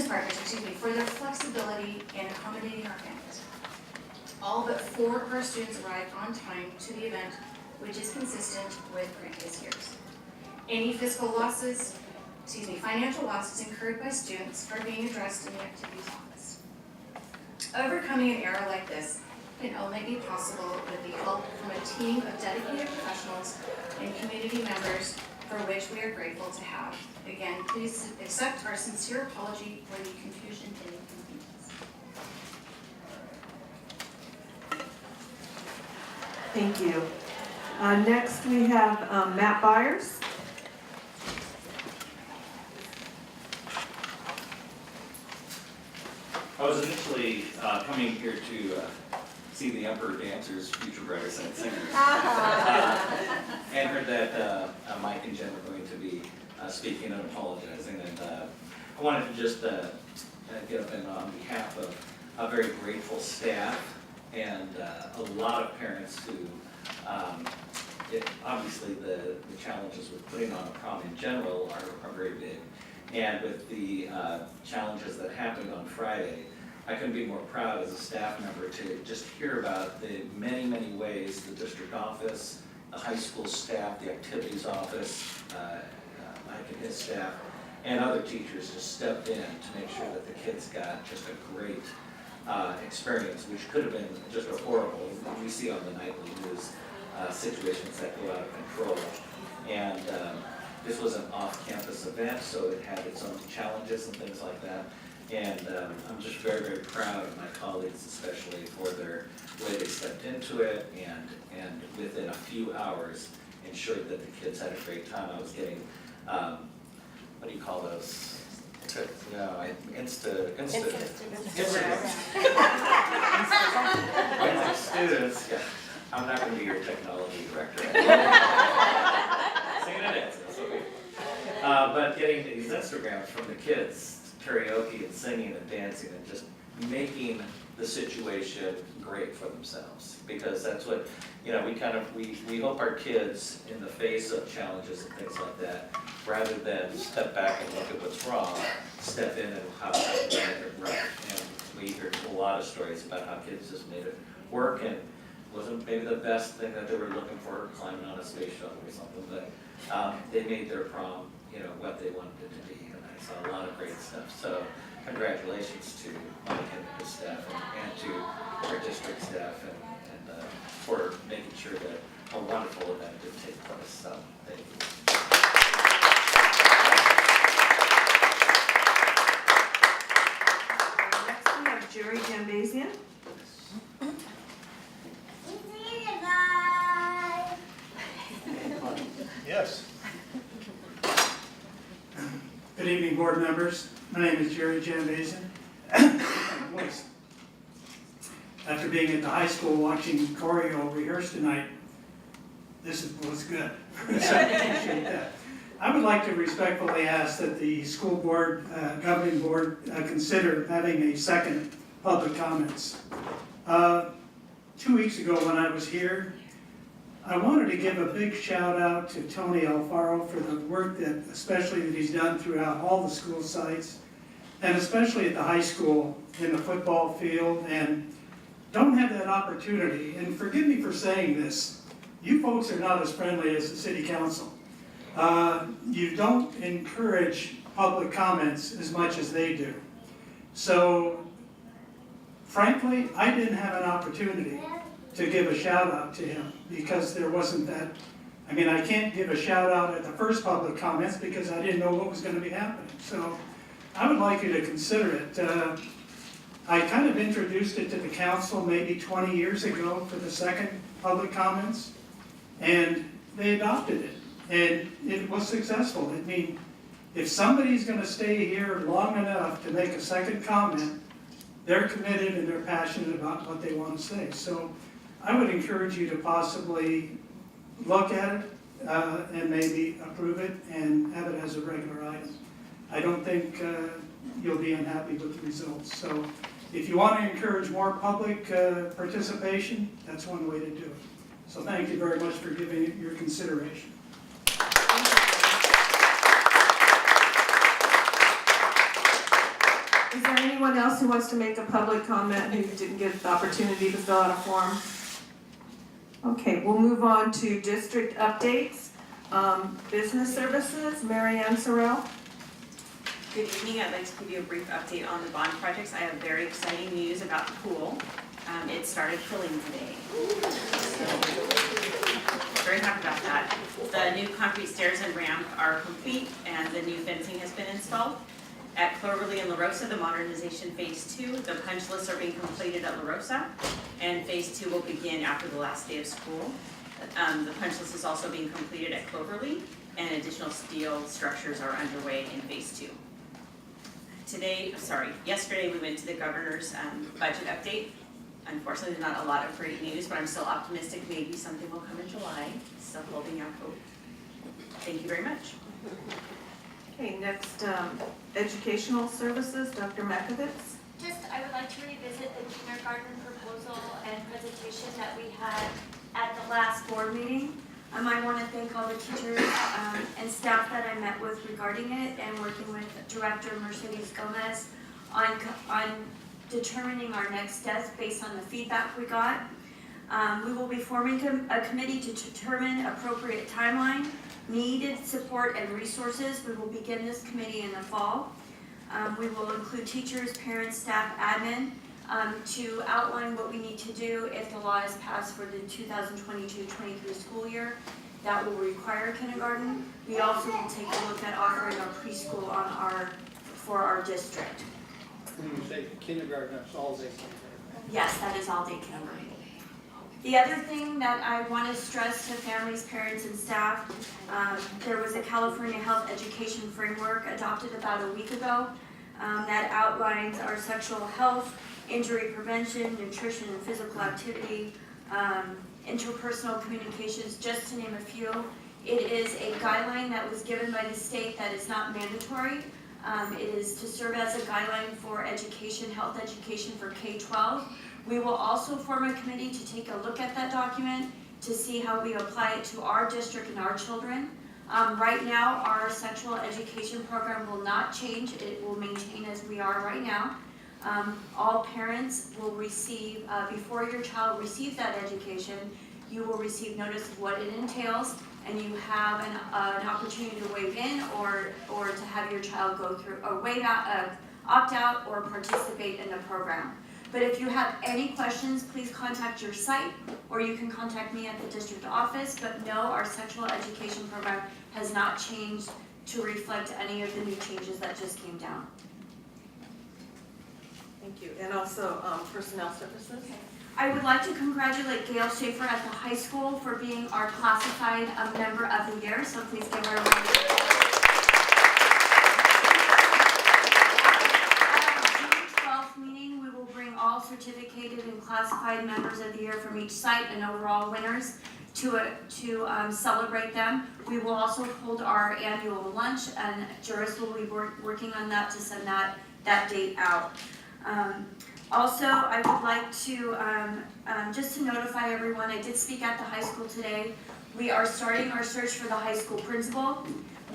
partners, for their flexibility in accommodating our families. All but 4 of our students arrived on time to the event, which is consistent with previous years. Any financial losses incurred by students are being addressed in the activities office. Overcoming an error like this can only be possible with the help from a team of dedicated professionals and community members, for which we are grateful to have. Again, please accept our sincere apology for the confusion and inconvenience. Thank you. Next we have Matt Byers. I was initially coming here to see the Emperor Dancers, Future Brighter Side Singers, and heard that Mike and Jen were going to be speaking and apologizing, and I wanted to just get up and on behalf of a very grateful staff and a lot of parents who, obviously the challenges with putting on a prom in general are very big, and with the challenges that happened on Friday, I couldn't be more proud as a staff member to just hear about the many, many ways the district office, the high school staff, the activities office, Mike and his staff, and other teachers just stepped in to make sure that the kids got just a great experience, which could have been just a horrible, we see on the nightly news, situations that go out of control. And this was an off-campus event, so it had its own challenges and things like that. And I'm just very, very proud of my colleagues, especially for their way they stepped into it, and within a few hours ensured that the kids had a great time. I was getting, what do you call those? Instagrams. My students, yeah, I'm not going to be your technology director. Singing and dancing, that's okay. But getting these Instagrams from the kids, karaoke and singing and dancing and just making the situation great for themselves, because that's what, we hope our kids, in the face of challenges and things like that, rather than step back and look at what's wrong, step in and how to make it right. And we hear a lot of stories about how kids just made it work, and wasn't maybe the best thing that they were looking for, climbing on a space shuttle or something, but they made their prom, what they wanted it to be. A lot of great stuff. So congratulations to Mike and his staff and to our district staff and for making sure that a wonderful event did take place. So thank you. Next we have Jerry Jambazian. Yes. Good evening, board members. My name is Jerry Jambazian. After being at the high school watching choreo rehearse tonight, this was good. So I appreciate that. I would like to respectfully ask that the school board, governing board, consider having a second public comments. 2 weeks ago when I was here, I wanted to give a big shout out to Tony Alfaro for the work especially that he's done throughout all the school sites, and especially at the high school in the football field, and don't have that opportunity. And forgive me for saying this, you folks are not as friendly as the city council. You don't encourage public comments as much as they do. So, frankly, I didn't have an opportunity to give a shout out to him because there wasn't that I mean, I can't give a shout out at the first public comments because I didn't know what was going to be happening. So I would like you to consider it. I kind of introduced it to the council maybe 20 years ago for the second public comments, and they adopted it, and it was successful. I mean, if somebody's going to stay here long enough to make a second comment, they're committed and they're passionate about what they want to say. So I would encourage you to possibly look at it and maybe approve it and have it as a regular item. I don't think you'll be unhappy with the results. So if you want to encourage more public participation, that's one way to do it. So thank you very much for giving it your consideration. Is there anyone else who wants to make a public comment who didn't get the opportunity to fill out a form? Okay, we'll move on to district updates. Business services, Mary Ann Sorrell. Good evening. I'd like to give you a brief update on the bond projects. I have very exciting news about the pool. It started filling today. So, very happy about that. The new concrete stairs and ramp are complete and the new fencing has been installed. At Cloverly and La Rosa, the modernization phase 2, the punch lists are being completed at La Rosa, and phase 2 will begin after the last day of school. The punch list is also being completed at Cloverly, and additional steel structures are underway in phase 2. Yesterday we went to the governor's budget update. Unfortunately, there's not a lot of great news, but I'm still optimistic maybe something will come in July. Still holding out hope. Thank you very much. Okay, next, educational services, Dr. Makovitz. I would like to revisit the kindergarten proposal and presentation that we had at the last board meeting. I want to thank all the teachers and staff that I met with regarding it, and working with Director Mercedes Gomez on determining our next steps based on the feedback we got. We will be forming a committee to determine appropriate timeline, needed support and resources. We will begin this committee in the fall. We will include teachers, parents, staff, admin, to outline what we need to do if the law is passed for the 2022-23 school year. That will require kindergarten. We also will take a look at offering our preschool for our district. When you say kindergarten, that's all day kindergarten? Yes, that is all day kindergarten. The other thing that I want to stress to families, parents, and staff, there was a California Health Education Framework adopted about a week ago that outlines our sexual health, injury prevention, nutrition and physical activity, interpersonal communications, just to name a few. It is a guideline that was given by the state that is not mandatory. It is to serve as a guideline for education, health education for K-12. We will also form a committee to take a look at that document to see how we apply it to our district and our children. Right now, our sexual education program will not change. It will maintain as we are right now. All parents will receive, before your child receives that education, you will receive notice of what it entails, and you have an opportunity to weigh in or to have your child go through, or opt out or participate in the program. But if you have any questions, please contact your site, or you can contact me at the district office. But no, our sexual education program has not changed to reflect any of the new changes that just came down. Thank you. And also personnel services. I would like to congratulate Gail Schaefer at the high school for being our classified member of the year, so please give her a round of applause. Meeting, we will bring all certificated and classified members of the year from each site and overall winners to celebrate them. We will also hold our annual lunch, and Juris will be working on that to send that date out. Also, I would like to, just to notify everyone, I did speak at the high school today. We are starting our search for the high school principal.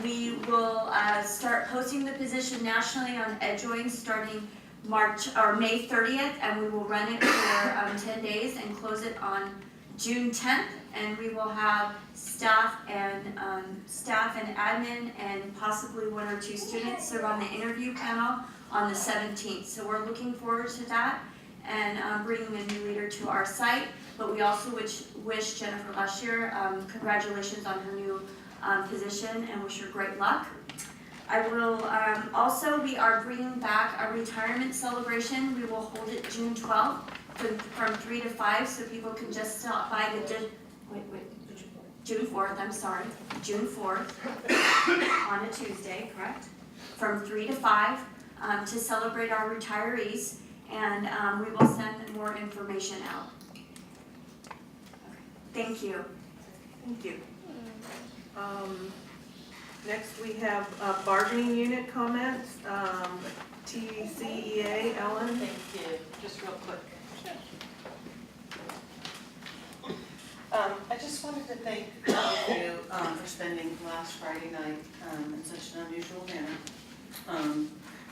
We will start posting the position nationally on EdJoin starting May 30th, and we will run it for 10 days and close it on June 10th. And we will have staff and admin and possibly 1 or 2 students serve on the interview panel on the 17th. So we're looking forward to that. and bringing a new leader to our site. But we also wish Jennifer Lushier congratulations on her new position and wish her great luck. I will also, we are bringing back a retirement celebration. We will hold it June 12th from 3 to 5, so people can just stop by June 4th, I'm sorry, June 4th, on a Tuesday, correct? From 3 to 5 to celebrate our retirees, and we will send more information out. Thank you. Thank you. Next we have bargaining unit comments. TCEA, Ellen. Thank you. Just real quick. I just wanted to thank all of you for spending last Friday night in such an unusual manner.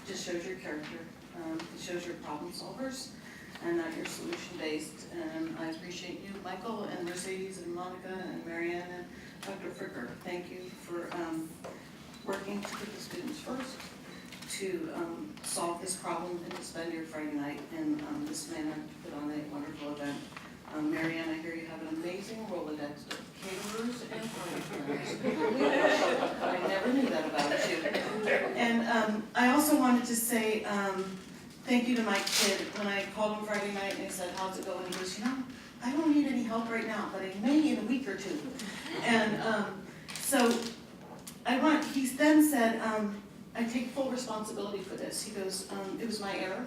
Just shows your character. It shows you're problem solvers and that you're solution based. And I appreciate you, Michael and Mercedes and Monica and Marianne and Dr. Fricker. Thank you for working to put the students first, to solve this problem and to spend your Friday night in this manner to put on a wonderful event. Marianne, I hear you have an amazing Rolodex of caterers and party planners. I never knew that about you. And I also wanted to say thank you to my kid. When I called him Friday night and I said, how's it going? He goes, I don't need any help right now, but I may in a week or two. And so he then said, I take full responsibility for this. He goes, it was my error.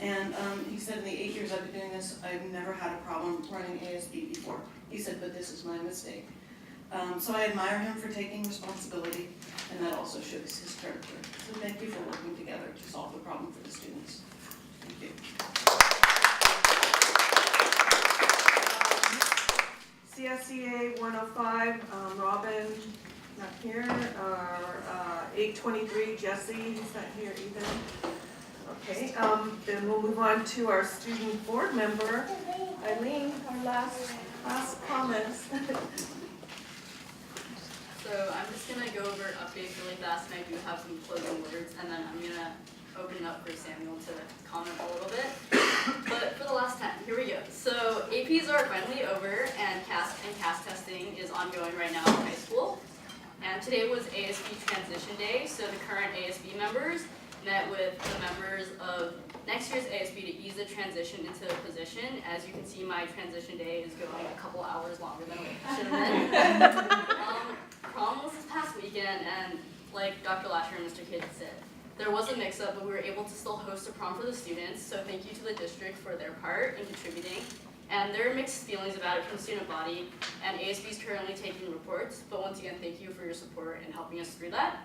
And he said, in the 8 years I've been doing this, I've never had a problem running ASB before. He said, but this is my mistake. So I admire him for taking responsibility, and that also shows his character. So thank you for working together to solve the problem for the students. Thank you. CSEA 105, Robin, not here. 823, Jesse, he's not here either. Okay, then we'll move on to our student board member, Eileen, our last comments. So I'm just gonna go over updates really fast, and I do have some closing words, and then I'm gonna open it up for Samuel to comment a little bit. But for the last time, here we go. So APs are finally over, and CAS testing is ongoing right now in high school. And today was ASB transition day, so the current ASB members met with the members of next year's ASB to ease the transition into the position. As you can see, my transition day is going a couple hours longer than it should have been. Prom was this past weekend, and like Dr. Lasher and Mr. Kidd said, there was a mix-up, but we were able to still host a prom for the students, so thank you to the district for their part in contributing. And there are mixed feelings about it from the student body, and ASB is currently taking reports, but once again, thank you for your support in helping us through that.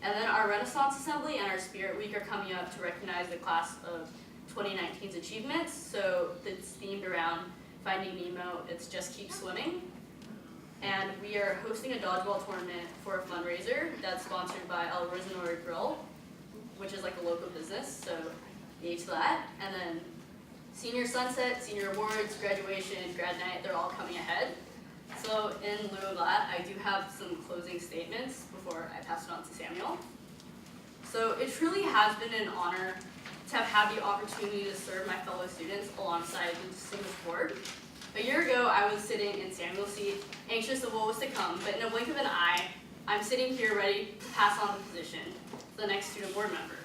And then our Renaissance Assembly and our Spirit Week are coming up to recognize the class of 2019's achievements. So it's themed around Finding Nemo, it's Just Keep Swimming. And we are hosting a dodgeball tournament for a fundraiser that's sponsored by El Risenor Grill, which is like a local business, so yay to that. And then senior sunset, senior awards, graduation, grad night, they're all coming ahead. So in lieu of that, I do have some closing statements before I pass it on to Samuel. So it truly has been an honor to have had the opportunity to serve my fellow students alongside the distinguished board. A year ago, I was sitting in Samuel's seat, anxious of what was to come, but in a blink of an eye, I'm sitting here ready to pass on the position to the next student board member.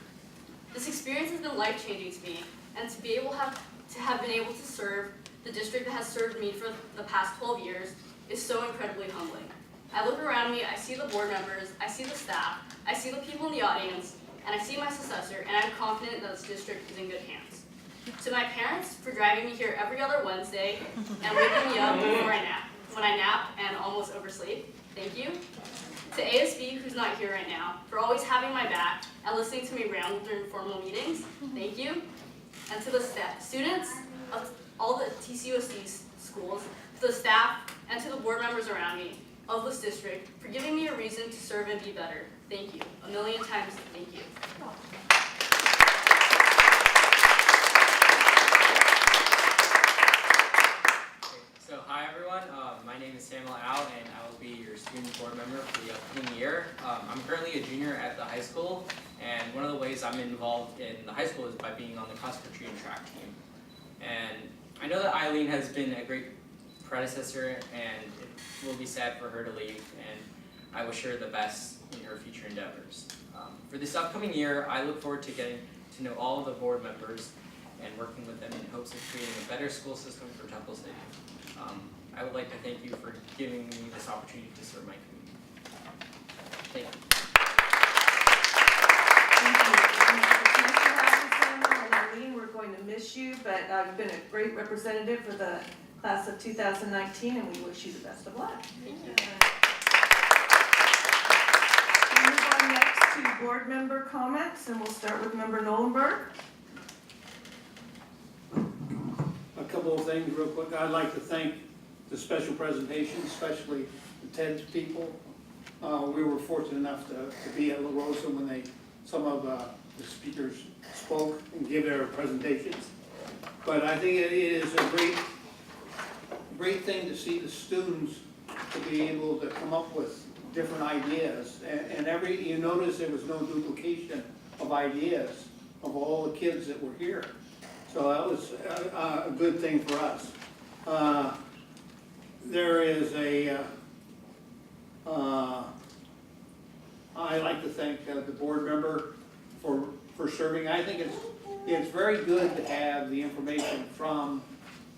This experience has been life-changing to me, and to have been able to serve the district that has served me for the past 12 years is so incredibly humbling. I look around me, I see the board members, I see the staff, I see the people in the audience, and I see my successor, and I'm confident that this district is in good hands. To my parents for driving me here every other Wednesday and waking me up before I nap, when I nap and almost oversleep, thank you. To ASB, who's not here right now, for always having my back and listening to me ramble during formal meetings, thank you. And to the students of all the Tcusd schools, to the staff, and to the board members around me of this district for giving me a reason to serve and be better. Thank you. A million times, thank you. So hi everyone, my name is Samuel Al, and I will be your student board member for the upcoming year. I'm currently a junior at the high school, and one of the ways I'm involved in the high school is by being on the cross country and track team. And I know that Eileen has been a great predecessor, and it will be sad for her to leave, and I wish her the best in her future endeavors. For this upcoming year, I look forward to getting to know all of the board members and working with them in hopes of creating a better school system for Temple City. I would like to thank you for giving me this opportunity to serve my community. Thank you. Thank you. It's nice to have you, Samuel and Eileen. We're going to miss you, but you've been a great representative for the class of 2019, and we wish you the best of luck. Thank you. We'll move on next to board member comments, and we'll start with member Nolenberg. A couple of things real quick. I'd like to thank the special presentation, especially the TEDS people. We were fortunate enough to be at La Rosa when some of the speakers spoke and gave their presentations. But I think it is a great thing to see the students to be able to come up with different ideas. And you notice there was no duplication of ideas of all the kids that were here. So that was a good thing for us. There is I like to thank the board member for serving. I think it's very good to have the information from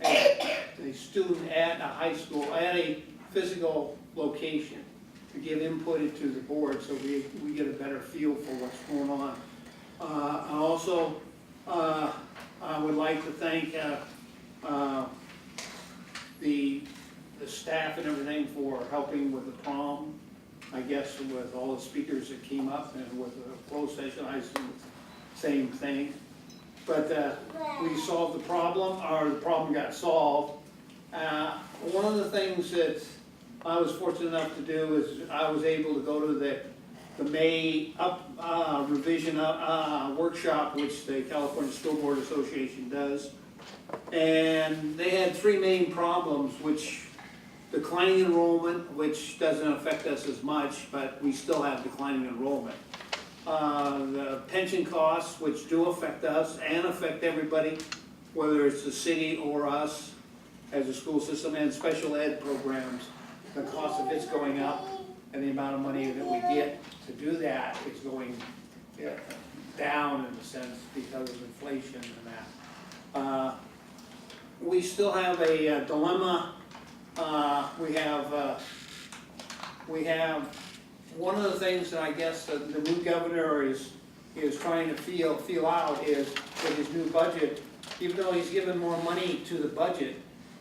a student at a high school, at a physical location, to give input into the board so we get a better feel for what's going on. Also, I would like to thank the staff and everything for helping with the prom. I guess with all the speakers that came up and with the closed session, I assume the same thing. But we solved the problem, or the problem got solved. One of the things that I was fortunate enough to do is I was able to go to the May revision workshop, which the California School Board Association does. And they had three main problems, which declining enrollment, which doesn't affect us as much, but we still have declining enrollment. The pension costs, which do affect us and affect everybody, whether it's the city or us as a school system, and special ed programs. The cost of it's going up, and the amount of money that we get to do that is going down in a sense because of inflation and that. We still have a dilemma. We have one of the things that I guess the new governor is trying to feel out is with his new budget. Even though he's given more money to the budget,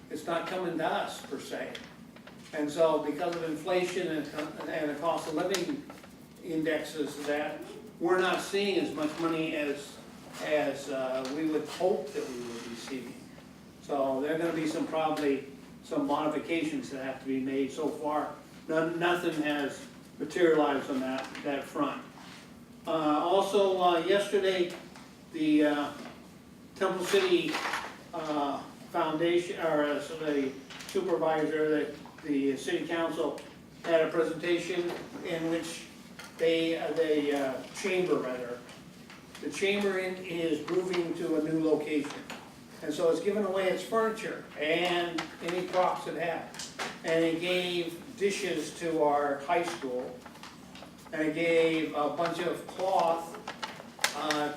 it's not coming to us per se. And so because of inflation and the cost of living indexes, that we're not seeing as much money as we would hope that we would be receiving. So there are going to be probably some modifications that have to be made. So far, nothing has materialized on that front. Also, yesterday, the Temple City Foundation, or the supervisor, the city council had a presentation in which the chamber is moving to a new location. And so it's given away its furniture and any props it had. And it gave dishes to our high school. And it gave a bunch of cloth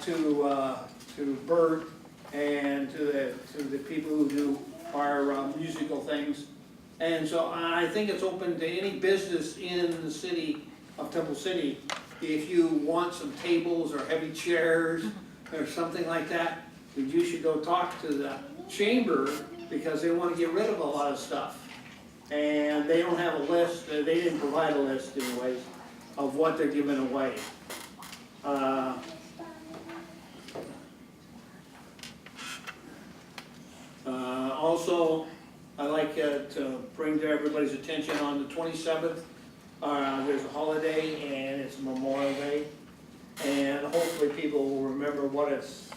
to Bert and to the people who do our musical things. And so I think it's open to any business in the city of Temple City. If you want some tables or heavy chairs or something like that, you should go talk to the chamber because they want to get rid of a lot of stuff. And they don't have a list, they didn't provide a list anyways, of what they're giving away. Also, I'd like to bring to everybody's attention on the 27th, there's a holiday and it's Memorial Day. And hopefully people will remember what it's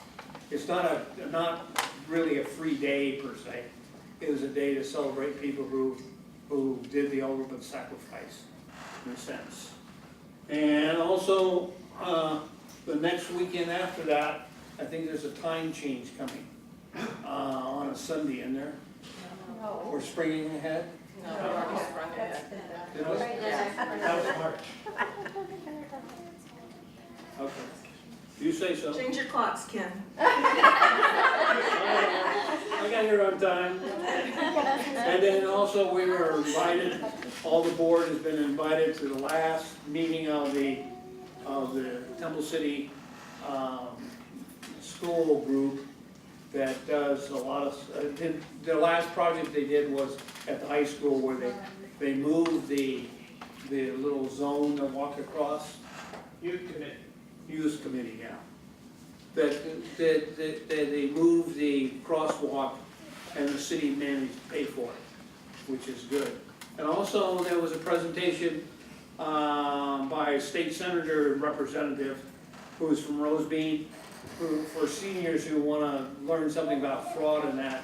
not really a free day per se. It is a day to celebrate people who did the ultimate sacrifice, in a sense. And also, the next weekend after that, I think there's a time change coming. on a Sunday in there? We're springing ahead? No, we already sprung it. Did we? That was March. Okay. You say so. Change your clocks, Ken. I got here on time. And then also we were invited, all the board has been invited to the last meeting of the Temple City school group that does a lot of, the last project they did was at the high school where they moved the little zone to walk across. Youth committee, yeah. That they moved the crosswalk and the city managed to pay for it, which is good. And also there was a presentation by a state senator and representative who is from Rosebean, who, for seniors who want to learn something about fraud and that.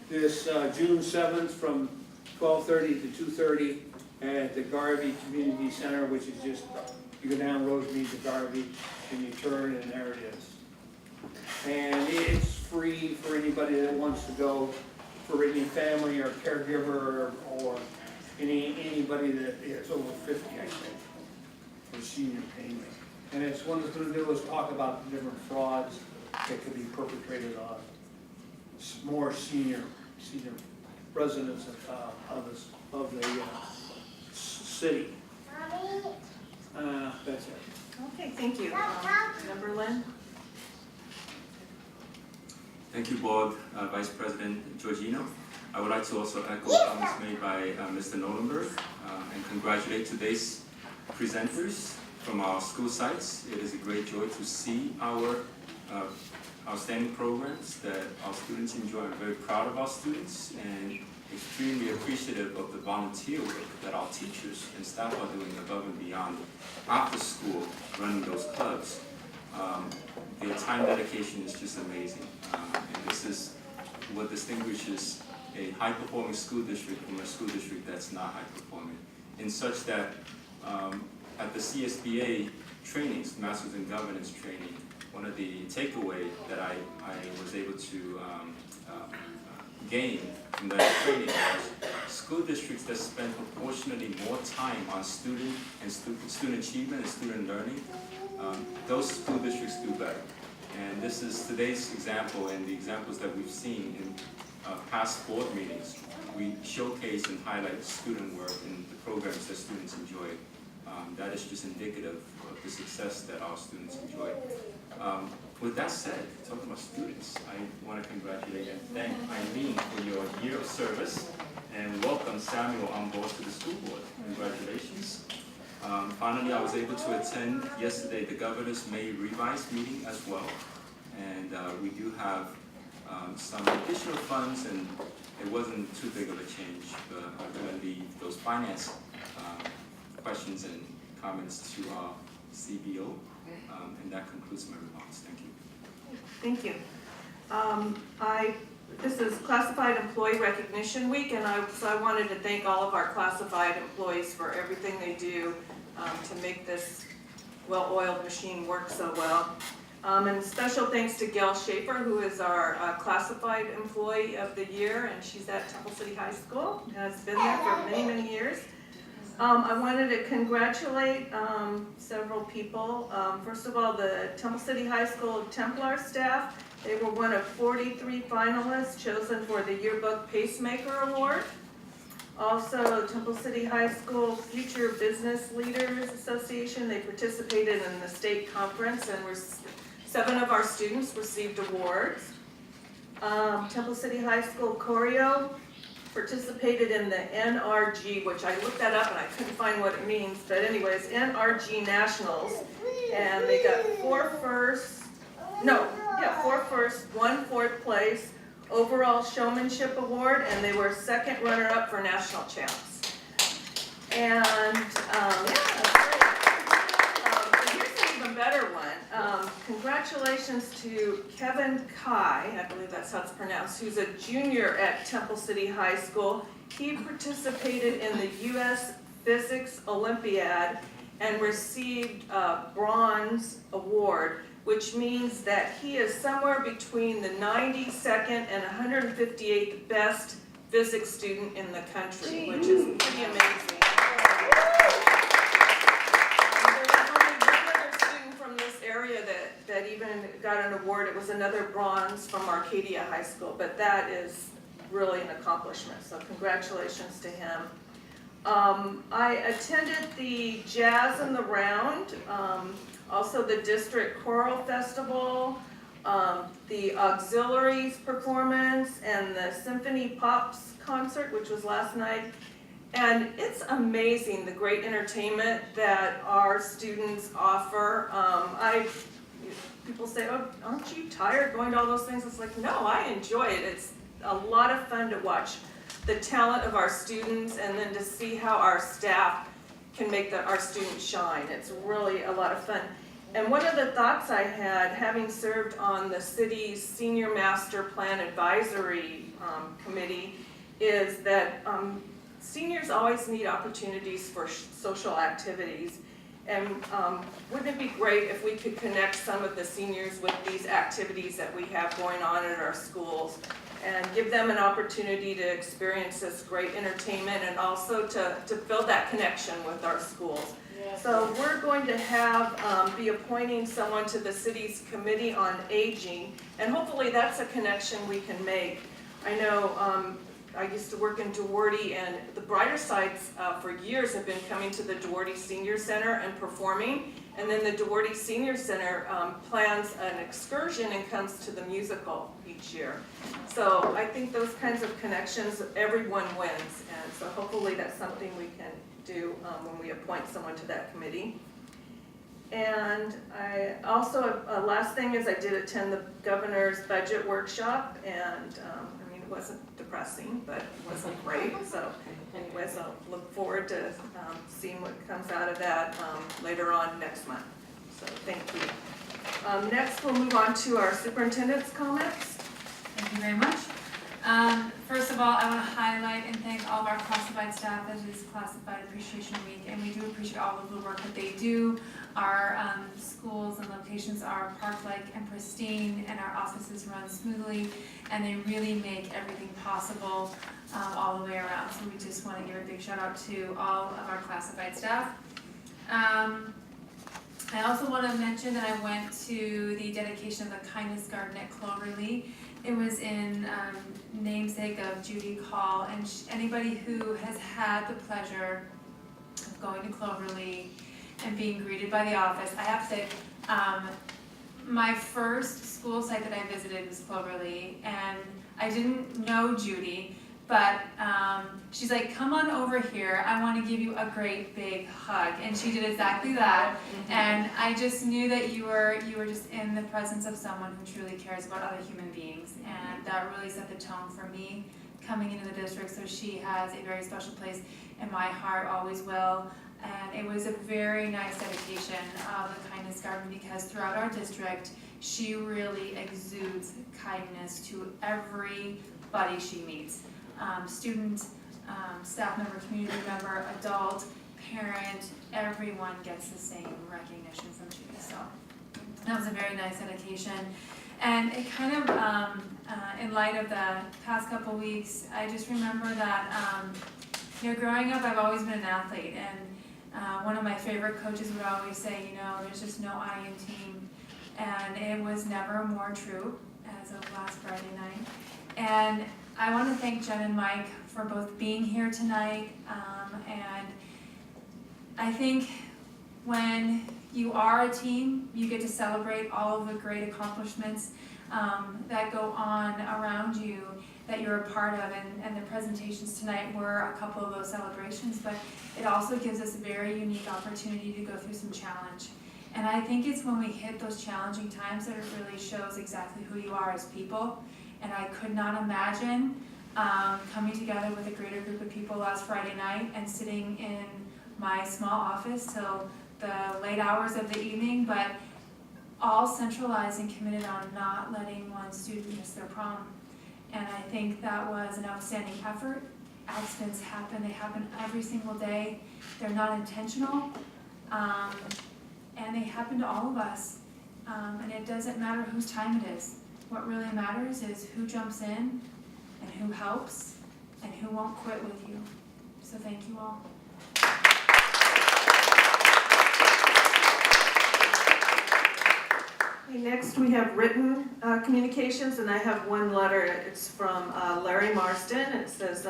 This June 7th from 12:30 to 2:30 at the Garvey Community Center, which is just, you go down Rosebean to Garvey and you turn and there it is. And it's free for anybody that wants to go, for any family or caregiver or anybody that is over 50, I think, for senior payment. And it's one of the things they was talk about different frauds that could be perpetrated on more senior residents of the city. That's it. Okay, thank you. Member Lynn? Thank you, Board Vice President Georgino. I would like to also echo comments made by Mr. Nolenberg and congratulate today's presenters from our school sites. It is a great joy to see our outstanding programs that our students enjoy. I'm very proud of our students and extremely appreciative of the volunteer work that our teachers and staff are doing above and beyond after school, running those clubs. Their time dedication is just amazing. And this is what distinguishes a high-performing school district from a school district that's not high-performing, in such that at the CSBA trainings, Masters in Governance training, one of the takeaway that I was able to gain from that training was school districts that spend proportionally more time on student achievement and student learning, those school districts do better. And this is today's example and the examples that we've seen in past board meetings. We showcase and highlight student work and the programs that students enjoy. That is just indicative of the success that our students enjoy. With that said, talking about students, I want to congratulate and thank Eileen for your year of service and welcome Samuel on board to the school board. Congratulations. Finally, I was able to attend yesterday the Governor's May revised meeting as well. And we do have some additional funds, and it wasn't too big of a change, but I'm going to leave those finance questions and comments to our CBO, and that concludes my remarks. Thank you. Thank you. This is Classified Employee Recognition Week, and so I wanted to thank all of our classified employees for everything they do to make this well-oiled machine work so well. And special thanks to Gail Schaefer, who is our Classified Employee of the Year, and she's at Temple City High School and has been there for many, many years. I wanted to congratulate several people. First of all, the Temple City High School Templar staff. They were one of 43 finalists chosen for the Yearbook Pacemaker Award. Also, Temple City High School Future Business Leaders Association, they participated in the state conference and 7 of our students received awards. Temple City High School Choreo participated in the NRG, which I looked that up and I couldn't find what it means, but anyways, NRG Nationals, and they got 4 firsts, 1 4th place, overall showmanship award, and they were 2nd runner-up for national champs. And here's an even better one. Congratulations to Kevin Kai, I believe that's how it's pronounced, who's a junior at Temple City High School. He participated in the U.S. Physics Olympiad and received a bronze award, which which means that he is somewhere between the 92nd and 158th best physics student in the country, which is pretty amazing. There was only one other student from this area that even got an award. It was another bronze from Arcadia High School, but that is really an accomplishment, so congratulations to him. I attended the Jazz in the Round, also the District Choral Festival, the Auxiliaries performance, and the Symphony Pops concert, which was last night. And it's amazing the great entertainment that our students offer. People say, oh, aren't you tired going to all those things? It's like, no, I enjoy it. It's a lot of fun to watch the talent of our students and then to see how our staff can make our students shine. It's really a lot of fun. And one of the thoughts I had, having served on the city's Senior Master Plan Advisory Committee, is that seniors always need opportunities for social activities. And wouldn't it be great if we could connect some of the seniors with these activities that we have going on at our schools and give them an opportunity to experience this great entertainment and also to build that connection with our schools. So we're going to be appointing someone to the city's Committee on Aging, and hopefully that's a connection we can make. I know I used to work in Duarte, and the Brighter Sides for years have been coming to the Duarte Senior Center and performing, and then the Duarte Senior Center plans an excursion and comes to the musical each year. So I think those kinds of connections, everyone wins, and so hopefully that's something we can do when we appoint someone to that committee. And I also, last thing is I did attend the governor's budget workshop, and it wasn't depressing, but it wasn't great. So anyways, I'll look forward to seeing what comes out of that later on next month. So thank you. Next, we'll move on to our superintendent's comments. Thank you very much. First of all, I want to highlight and thank all of our classified staff as it is Classified Appreciation Week, and we do appreciate all of the work that they do. Our schools and locations are park-like and pristine, and our offices run smoothly, and they really make everything possible all the way around. So we just want to give a big shout out to all of our classified staff. I also want to mention that I went to the dedication of the Kindness Garden at Cloverly. It was in namesake of Judy Call, and anybody who has had the pleasure of going to Cloverly and being greeted by the office, I have to say, my first school site that I visited was Cloverly, and I didn't know Judy, but she's like, come on over here, I want to give you a great big hug. And she did exactly that, and I just knew that you were just in the presence of someone who truly cares about other human beings, and that really set the tone for me coming into the district. So she has a very special place in my heart, always will. And it was a very nice dedication of the Kindness Garden, because throughout our district, she really exudes kindness to everybody she meets. Student, staff member, community member, adult, parent, everyone gets the same recognition from Judy. So that was a very nice dedication. And it kind of, in light of the past couple weeks, I just remember that, growing up, I've always been an athlete, and one of my favorite coaches would always say, there's just no I in team, and it was never more true as of last Friday night. And I want to thank Jen and Mike for both being here tonight, and I think when you are a team, you get to celebrate all of the great accomplishments that go on around you that you're a part of, and the presentations tonight were a couple of those celebrations, but it also gives us a very unique opportunity to go through some challenge. And I think it's when we hit those challenging times that it really shows exactly who you are as people. And I could not imagine coming together with a greater group of people last Friday night and sitting in my small office till the late hours of the evening, but all centralized and committed on not letting one student miss their prom. And I think that was an outstanding effort. Accidents happen, they happen every single day. They're not intentional, and they happen to all of us. And it doesn't matter whose time it is. What really matters is who jumps in and who helps and who won't quit with you. So thank you all. Okay, next we have written communications, and I have one letter. It's from Larry Marston, and it says,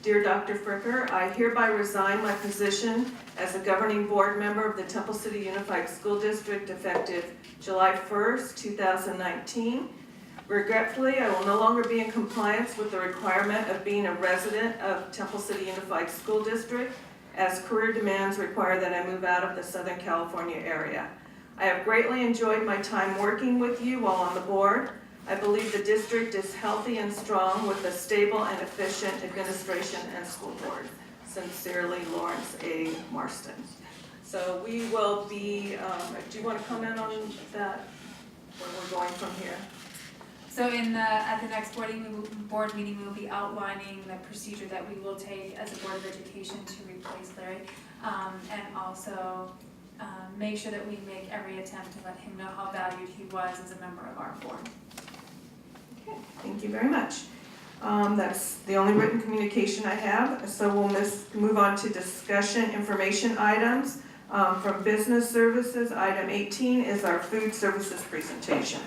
Dear Dr. Fricker, I hereby resign my position as a governing board member of the Temple City Unified School District effective July 1st, 2019. Regretfully, I will no longer be in compliance with the requirement of being a resident of Temple City Unified School District, as career demands require that I move out of the Southern California area. I have greatly enjoyed my time working with you while on the board. I believe the district is healthy and strong with a stable and efficient administration and school board. Sincerely, Lawrence A. Marston. So we will be, do you want to comment on that, where we're going from here? So at the next board meeting, we will be outlining the procedure that we will take as a Board of Education to replace Larry, and also make sure that we make every attempt to let him know how valued he was as a member of our board. Okay, thank you very much. That's the only written communication I have, so we'll move on to discussion information items. From Business Services, item 18 is our food services presentation.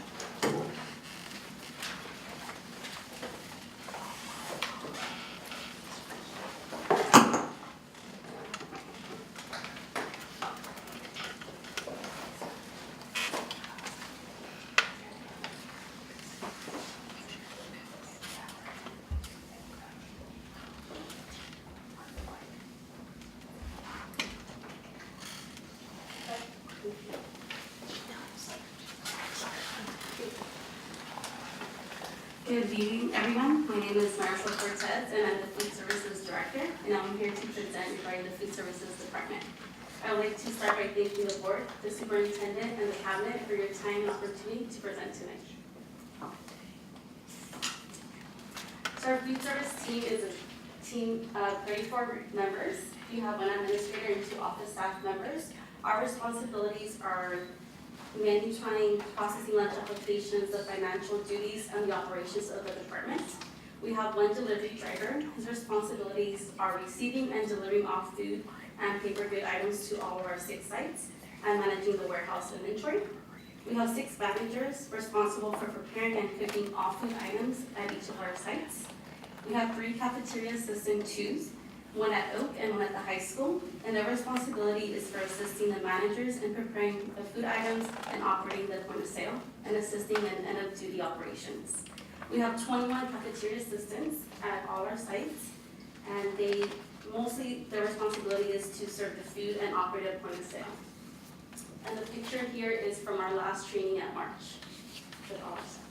Good evening, everyone. My name is Marisol Cortez, and I'm the Food Services Director, and I'm here to present regarding the Food Services Department. I would like to start by thanking the board, the superintendent, and the cabinet for your time and opportunity to present tonight. So our food service team is a team of 34 members. We have one administrator and 2 office staff members. Our responsibilities are menu planning, processing lunch applications, the financial duties, and the operations of the department. We have 1 delivery driver. His responsibilities are receiving and delivering all food and paper good items to all of our 6 sites and managing the warehouse inventory. We have 6 managers responsible for preparing and cooking all food items at each of our sites. We have 3 cafeteria assistant 2s, 1 at Oak and 1 at the high school, and their responsibility is for assisting the managers in preparing the food items and operating the point of sale and assisting in end of duty operations. We have 21 cafeteria assistants at all our sites, and their responsibility is to serve the food and operate at point of sale. And the picture here is from our last training at March with all our staff.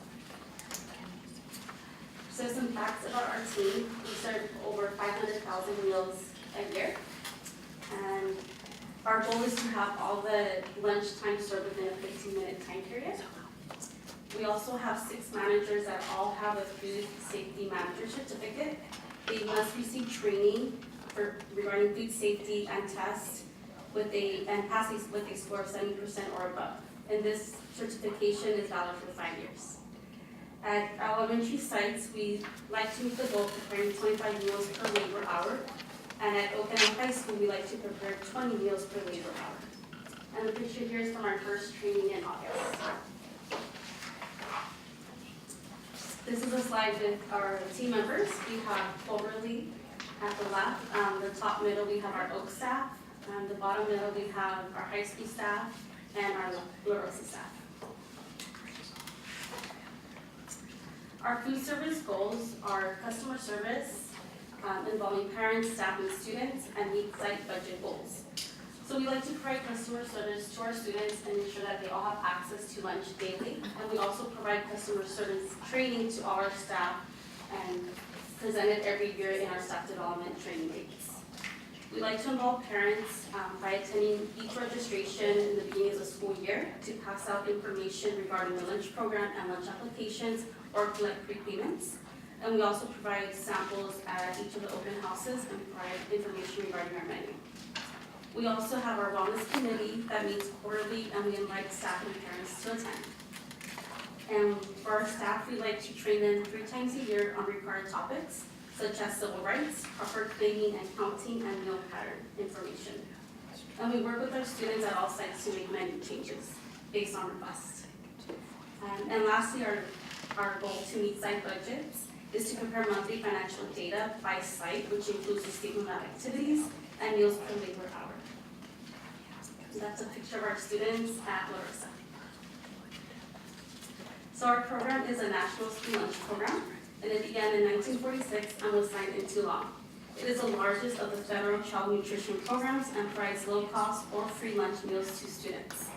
So some facts about our team: we serve over 500,000 meals a year, and our goal is to have all the lunch time served within a 15-minute time period. We also have 6 managers that all have a food safety manager certificate. They must receive training regarding food safety and tests and pass with a score of 70% or above. And this certification is valid for 5 years. At elementary sites, we like to meet the goal of preparing 25 meals per labor hour. And at Oak and High School, we like to prepare 20 meals per labor hour. And the picture here is from our first training in August. This is a slide with our team members. We have Cloverleaf at the left. The top middle, we have our Oak staff. The bottom middle, we have our high school staff and our La Rosa staff. Our food service goals are customer service, involving parents, staff, and students, and meet site budget goals. So we like to provide customer service to our students and ensure that they all have access to lunch daily. And we also provide customer service training to all our staff and present it every year in our staff development training days. We like to involve parents by attending each registration in the beginning of the school year to pass out information regarding the lunch program and lunch applications or collect prepayments. And we also provide samples at each of the open houses and provide information regarding our menu. We also have our wellness committee that meets quarterly, and we invite staff and parents to attend. And for our staff, we like to train them 3 times a year on required topics, such as civil rights, proper claiming and counting, and meal pattern information. And we work with our students at all sites to make menu changes based on requests. And lastly, our goal to meet site budgets is to compare monthly financial data by site, which includes the statement of activities and meals per labor hour. And that's a picture of our students at Larissa. So our program is a national school lunch program, and it began in 1946 and was signed into law. It is the largest of the federal child nutrition programs and provides low-cost or free lunch meals to students.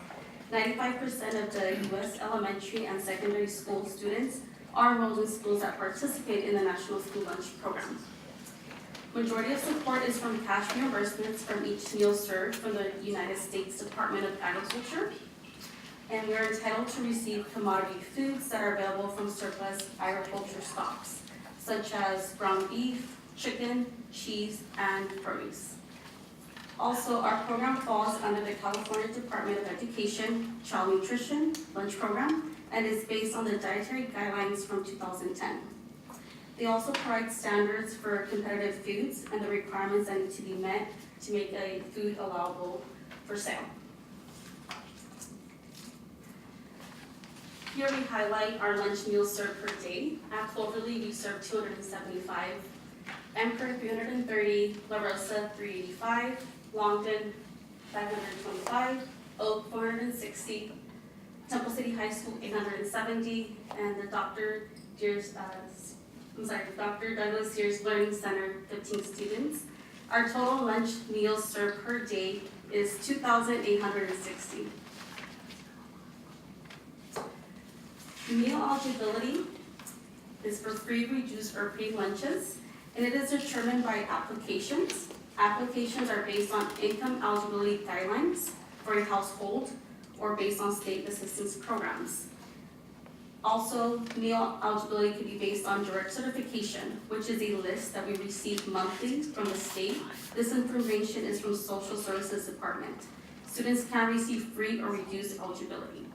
95% of the U.S. elementary and secondary school students are enrolled in schools that participate in the National School Lunch Program. Majority of support is from cash reimbursements from each meal served from the United States Department of Agriculture. And we are entitled to receive commodity foods that are available from surplus agriculture stocks, such as ground beef, chicken, cheese, and produce. Also, our program falls under the California Department of Education Child Nutrition Lunch Program and is based on the dietary guidelines from 2010. They also provide standards for competitive foods and the requirements that need to be met to make a food allowable for sale. Here we highlight our lunch meals served per day. At Cloverly, we serve 275, Emperor 330, La Rosa 385, Longden 525, Oak 460, Temple City High School 870, and the Dr. Douglas Sears Learning Center 15 students. Our total lunch meals served per day is 2,860. Meal eligibility is for free, reduced, or paid lunches, and it is determined by applications. Applications are based on income eligibility guidelines for a household or based on state assistance programs. Also, meal eligibility could be based on direct certification, which is a list that we receive monthly from the state. This information is from Social Services Department. Students can receive free or reduced eligibility.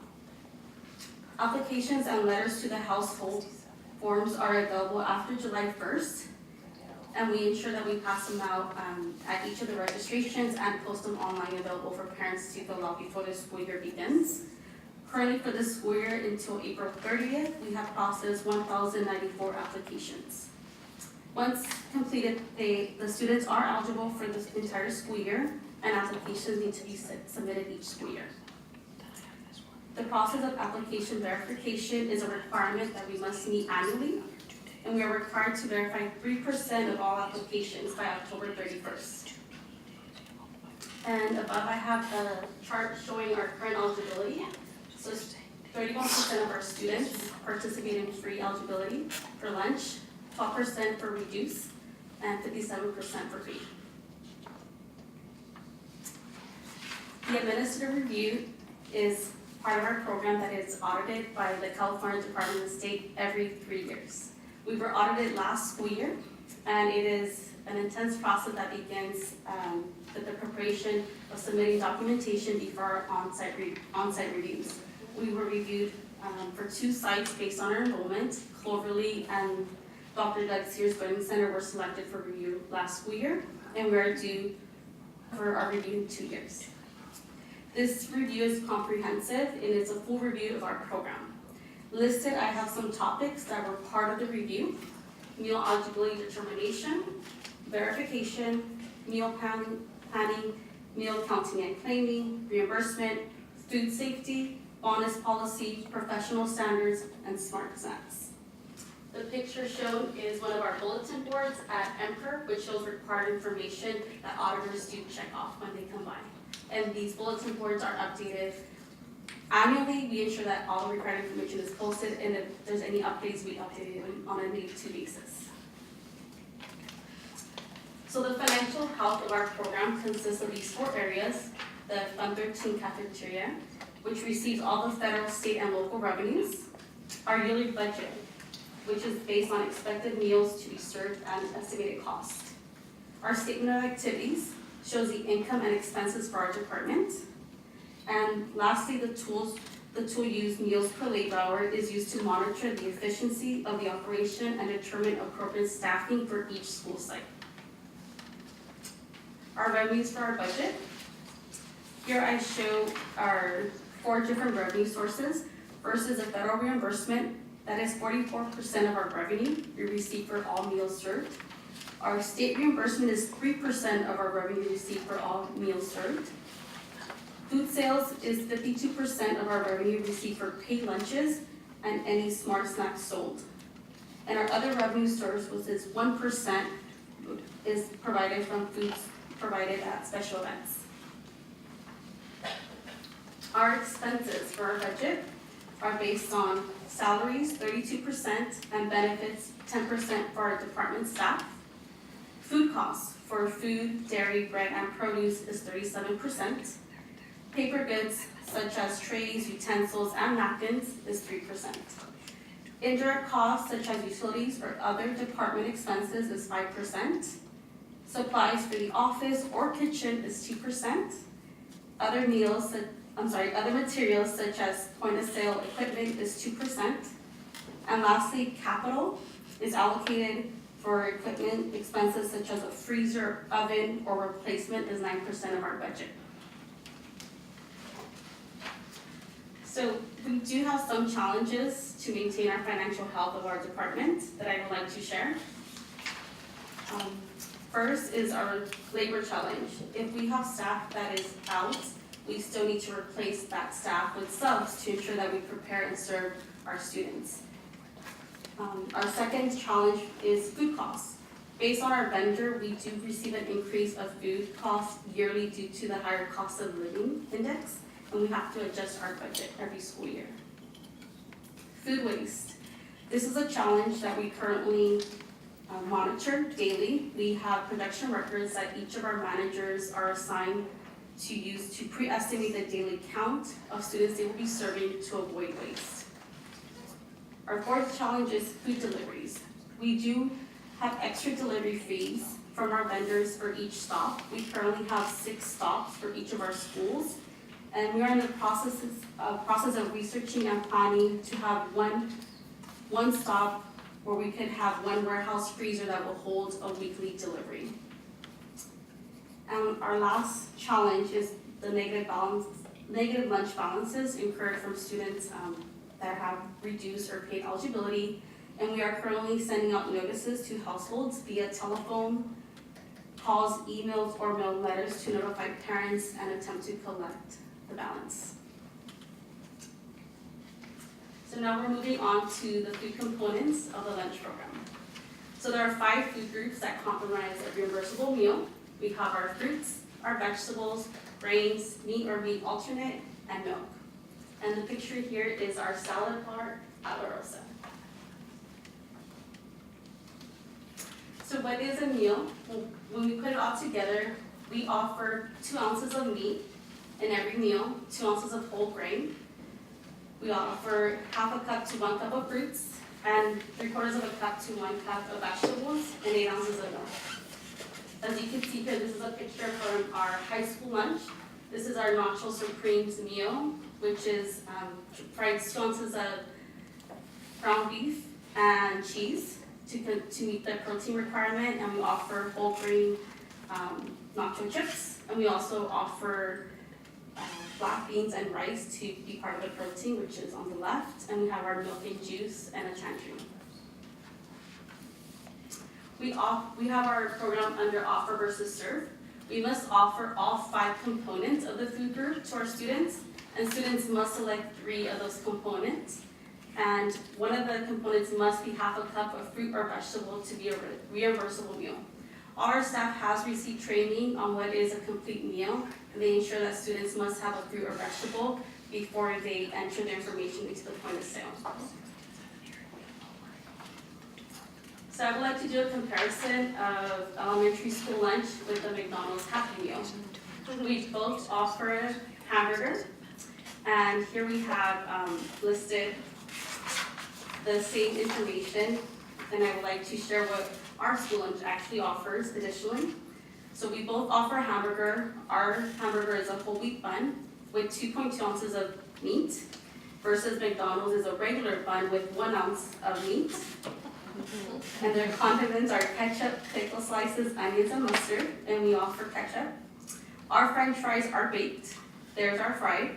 Applications and letters to the household forms are available after July 1st, and we ensure that we pass them out at each of the registrations and post them online available for parents to fill out before the school year begins. Currently for the school year until April 30th, we have processed 1,094 applications. Once completed, the students are eligible for the entire school year, and applications need to be submitted each school year. The process of application verification is a requirement that we must meet annually, and we are required to verify 3% of all applications by October 31st. And above I have a chart showing our current eligibility. So 31% of our students participate in free eligibility for lunch, 12% for reduced, and 57% for free. The administrative review is part of our program that is audited by the California Department of State every 3 years. We were audited last school year, and it is an intense process that begins with the preparation of submitting documentation before our on-site reviews. We were reviewed for 2 sites based on our enrollment. Cloverly and Dr. Douglas Sears Learning Center were selected for review last school year, and we are due for our review in 2 years. This review is comprehensive and it's a full review of our program. Listed, I have some topics that were part of the review: meal eligibility determination, verification, meal planning, meal counting and claiming, reimbursement, food safety, bonus policy, professional standards, and smart snacks. The picture shown is one of our bulletin boards at Emperor, which shows required information that auditors do check off when they come by. And these bulletin boards are updated annually. We ensure that all the required information is posted, and if there's any updates, we update it on a need-to basis. So the financial health of our program consists of these 4 areas: the Fund 13 cafeteria, which receives all the federal, state, and local revenues; our yearly budget, which is based on expected meals to be served and estimated cost; our statement of activities, shows the income and expenses for our department. And lastly, the tool used, meals per labor hour, is used to monitor the efficiency of the operation and determine appropriate staffing for each school site. Our revenues for our budget. Here I show our 4 different revenue sources. First is a federal reimbursement. That is 44% of our revenue we receive for all meals served. Our state reimbursement is 3% of our revenue received for all meals served. Food sales is 52% of our revenue received for paid lunches and any smart snacks sold. And our other revenue source, which is 1%, is provided from foods provided at special events. Our expenses for our budget are based on salaries, 32%, and benefits, 10% for our department staff. Food costs for food, dairy, bread, and produce is 37%. Paper goods, such as trays, utensils, and napkins, is 3%. Indirect costs, such as utilities or other department expenses, is 5%. Supplies for the office or kitchen is 2%. Other materials, such as point-of-sale equipment, is 2%. And lastly, capital is allocated for equipment expenses such as a freezer, oven, or replacement is 9% of our budget. So we do have some challenges to maintain our financial health of our department that I would like to share. First is our labor challenge. If we have staff that is out, we still need to replace that staff with subs to ensure that we prepare and serve our students. Our second challenge is food costs. Based on our vendor, we do receive an increase of food costs yearly due to the higher cost of living index, and we have to adjust our budget every school year. Food waste. This is a challenge that we currently monitor daily. We have production records that each of our managers are assigned to use to pre-estimate the daily count of students they will be serving to avoid waste. Our fourth challenge is food deliveries. We do have extra delivery fees from our vendors for each stop. We currently have 6 stops for each of our schools, and we are in the process of researching and planning to have one stop where we could have one warehouse freezer that will hold a weekly delivery. And our last challenge is the negative lunch balances incurred from students that have reduced or paid eligibility. And we are currently sending out notices to households via telephone, calls, emails, or mail letters to notify parents and attempt to collect the balance. So now we're moving on to the food components of the lunch program. So there are 5 food groups that comprise a reimbursable meal. We have our fruits, our vegetables, grains, meat or meat alternate, and milk. And the picture here is our salad bar at La Rosa. So what is a meal? Well, when we put it all together, we offer 2 ounces of meat in every meal, 2 ounces of whole grain. We offer half a cup to 1 cup of fruits, and 3/4 of a cup to 1 cup of vegetables, and 8 ounces of milk. As you can see here, this is a picture from our high school lunch. This is our Nacho Supremes meal, which is fried 2 ounces of ground beef and cheese to meet the protein requirement, and we offer whole grain nacho chips, and we also offer black beans and rice to be part of the protein, which is on the left, and we have our milk and juice and a tangerine. We have our program under offer versus serve. We must offer all 5 components of the food group to our students, and students must select 3 of those components. And one of the components must be half a cup of fruit or vegetable to be a reimbursable meal. All our staff has received training on what is a complete meal, and they ensure that students must have a fruit or vegetable before they enter their information into the point of sale. So I would like to do a comparison of elementary school lunch with the McDonald's Happy Meal. We both offer hamburgers, and here we have listed the same information, and I would like to share what our school lunch actually offers additionally. So we both offer a hamburger. Our hamburger is a whole wheat bun with 2.2 ounces of meat versus McDonald's is a regular bun with 1 ounce of meat. And their condiments are ketchup, pickle slices, onions, and mustard, and we offer ketchup. Our French fries are baked. Theirs are fried.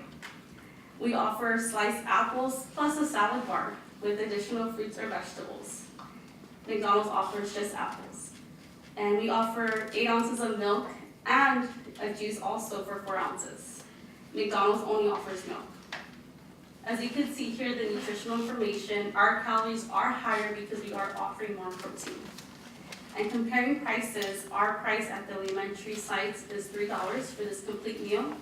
We offer sliced apples plus a salad bar with additional fruits or vegetables. McDonald's offers just apples. And we offer 8 ounces of milk and a juice also for 4 ounces. McDonald's only offers milk. As you can see here, the nutritional information, our calories are higher because we are offering more protein. And comparing prices, our price at the elementary sites is $3 for this complete meal,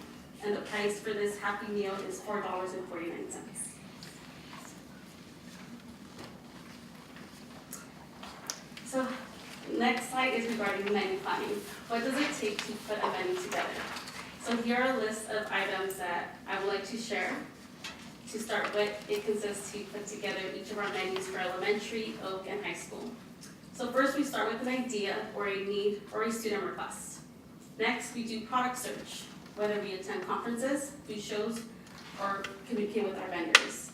and the price for this Happy Meal is $4.49. So, next slide is regarding menu planning. What does it take to put a menu together? So here are a list of items that I would like to share. To start with, it consists to put together each of our menus for elementary, Oak, and high school. So first we start with an idea or a need or a student request. Next, we do product search, whether we attend conferences, do shows, or communicate with our vendors.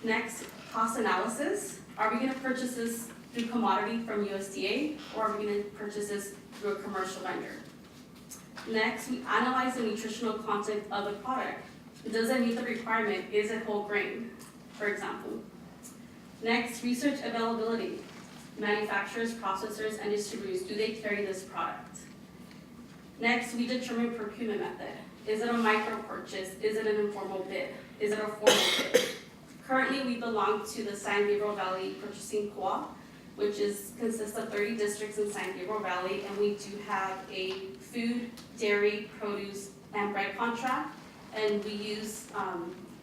Next, cost analysis. Are we gonna purchase this through commodity from USDA, or are we gonna purchase this through a commercial vendor? Next, we analyze the nutritional content of the product. Does it meet the requirement? Is it whole grain, for example? Next, research availability. Manufacturers, processors, and distributors, do they carry this product? Next, we determine procurement method. Is it a micro purchase? Is it an informal bid? Is it a formal bid? Currently, we belong to the San Gabriel Valley Purchasing Co-op, which consists of 30 districts in San Gabriel Valley, and we do have a food, dairy, produce, and bread contract. And we use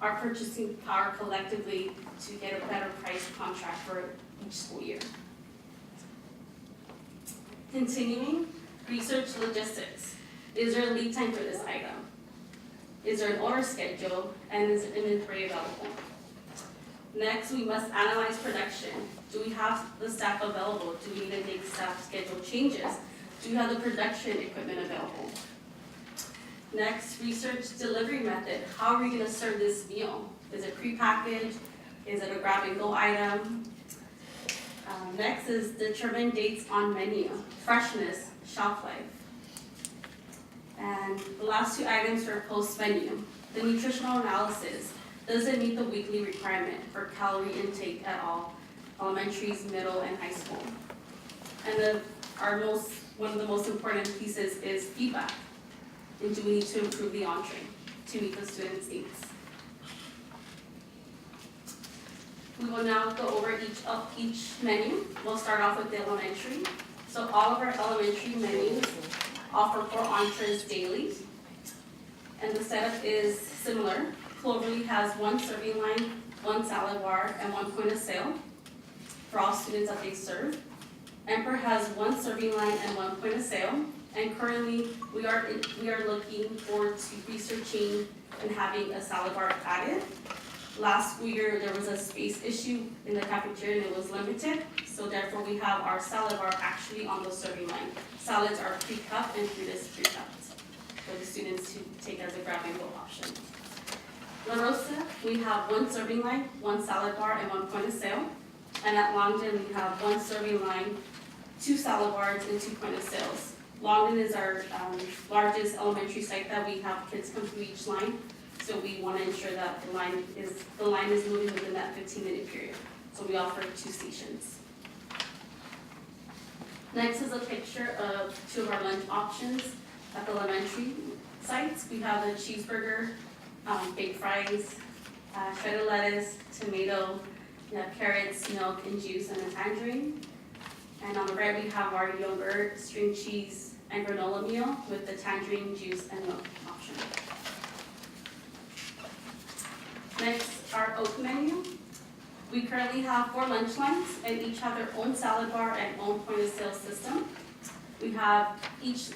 our purchasing power collectively to get a better price contract for each school year. Continuing, research logistics. Is there a lead time for this item? Is there an order schedule? And is inventory available? Next, we must analyze production. Do we have the staff available? Do we need to make staff schedule changes? Do we have the production equipment available? Next, research delivery method. How are we gonna serve this meal? Is it prepackaged? Is it a grab and go item? Next is determine dates on menu, freshness, shelf life. And the last two items are post menu. The nutritional analysis. Does it meet the weekly requirement for calorie intake at all elementaries, middle, and high school? And one of the most important pieces is feedback. And do we need to improve the entree to meet the students' needs? We will now go over each menu. We'll start off with the elementary. So all of our elementary menus offer 4 entrees daily. And the setup is similar. Cloverleaf has 1 serving line, 1 salad bar, and 1 point of sale for all students that they serve. Emperor has 1 serving line and 1 point of sale. And currently, we are looking forward to researching and having a salad bar added. Last school year, there was a space issue in the cafeteria and it was limited. So therefore, we have our salad bar actually on the serving line. Salads are pre-cut and food is pre-cut for the students to take as a grab and go option. La Rosa, we have 1 serving line, 1 salad bar, and 1 point of sale. And at Longden, we have 1 serving line, 2 salad bars, and 2 point of sales. Longden is our largest elementary site that we have kids come through each line. So we want to ensure that the line is moving within that 15-minute period. So we offer 2 stations. Next is a picture of 2 of our lunch options at the elementary sites. We have the cheeseburger, baked fries, shredded lettuce, tomato, carrots, milk, and juice, and a tangerine. And on the right, we have our yogurt, string cheese, and granola meal with the tangerine, juice, and milk option. Next, our Oak menu. We currently have 4 lunch lines, and each have their own salad bar and own point of sale system. We have each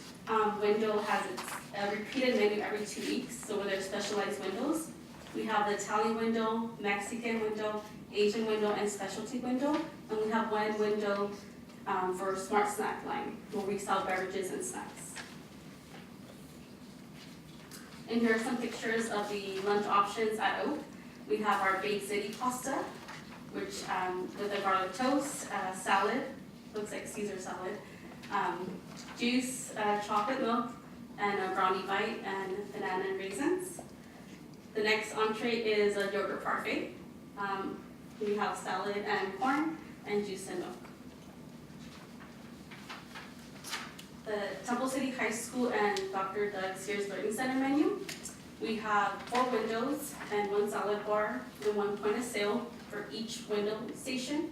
window has its repeated menu every 2 weeks, so with their specialized windows. We have the Italian window, Mexican window, Asian window, and specialty window. And we have 1 window for smart snack line, where we sell beverages and snacks. And here are some pictures of the lunch options at Oak. We have our baked city pasta, which with a garlic toast, salad, looks like Caesar salad, juice, chocolate milk, and a brownie bite, and banana and raisins. The next entree is a yogurt parfait. We have salad and corn, and juice and milk. The Temple City High School and Dr. Doug Sears Learning Center menu. We have 4 windows and 1 salad bar and 1 point of sale for each window station.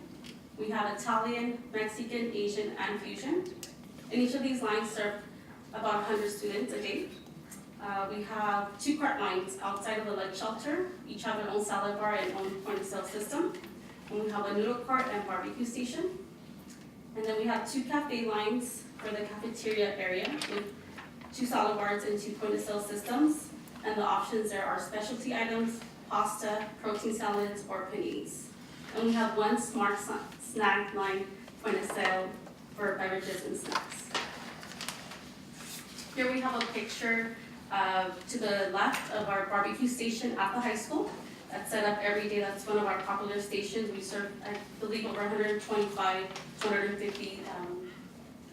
We have Italian, Mexican, Asian, and fusion. And each of these lines serve about 100 students a day. We have 2 cart lines outside of the lunch shelter. Each have their own salad bar and own point of sale system. And we have a noodle cart and barbecue station. And then we have 2 cafe lines for the cafeteria area with 2 salad bars and 2 point of sale systems. And the options there are specialty items, pasta, protein salads, or paninis. And we have 1 smart snack line point of sale for beverages and snacks. Here we have a picture to the left of our barbecue station at the high school. That's set up every day. That's one of our popular stations. We serve, I believe, over 125, 250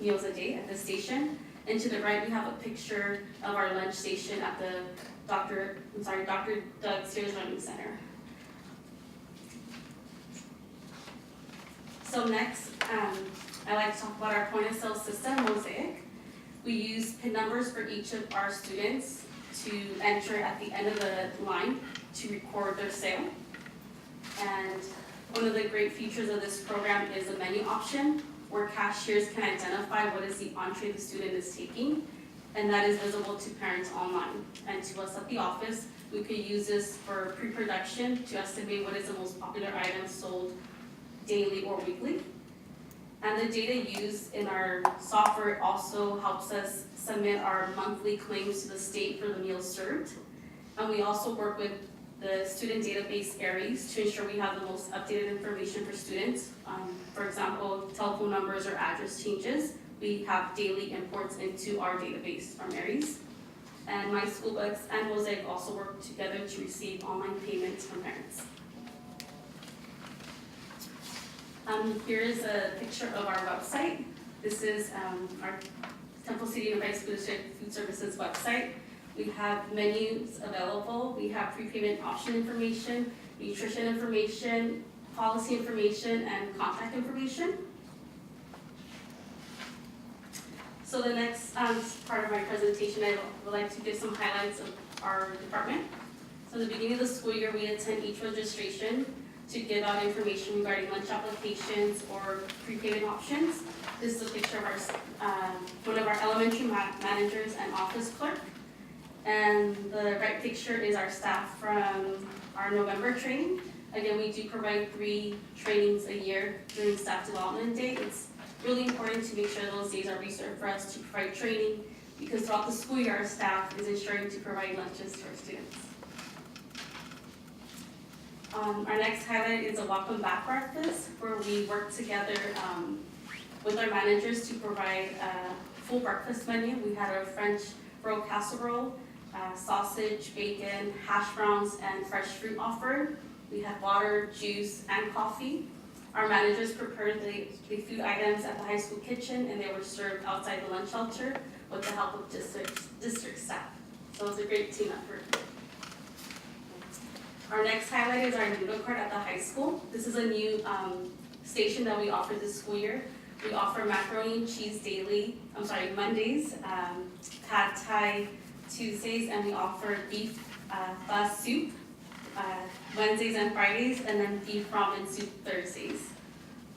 meals a day at this station. And to the right, we have a picture of our lunch station at the Dr. Doug Sears Learning Center. So next, I'd like to talk about our point of sale system, Mosaic. We use PIN numbers for each of our students to enter at the end of the line to record their sale. And one of the great features of this program is a menu option where cashiers can identify what is the entree the student is taking, and that is visible to parents online. And to us at the office, we could use this for pre-production to estimate what is the most popular item sold daily or weekly. And the data used in our software also helps us submit our monthly claims to the state for the meals served. And we also work with the student database ARIES to ensure we have the most updated information for students. For example, telephone numbers or address changes. We have daily imports into our database from ARIES. And My School Books and Mosaic also work together to receive online payments from parents. Here is a picture of our website. This is our Temple City Unified School District Food Services website. We have menus available. We have prepayment option information, nutrition information, policy information, and contact information. So the next part of my presentation, I would like to give some highlights of our department. So in the beginning of the school year, we attend each registration to give out information regarding lunch applications or prepayment options. This is a picture of our one of our elementary managers and office clerk. And the right picture is our staff from our November training. Again, we do provide 3 trainings a year during Staff Development Day. It's really important to make sure those days are reserved for us to provide training because throughout the school year, our staff is ensuring to provide lunches to our students. Our next highlight is a welcome back breakfast where we work together with our managers to provide a full breakfast menu. We had our French roll casserole, sausage, bacon, hash browns, and fresh fruit offered. We had water, juice, and coffee. Our managers prepared the food items at the high school kitchen, and they were served outside the lunch shelter with the help of district staff. So it was a great team effort. Our next highlight is our noodle cart at the high school. This is a new station that we offer this school year. We offer macaroni and cheese Mondays, pad thai Tuesdays, and we offer beef pho soup Wednesdays and Fridays, and then beef ramen soup Thursdays.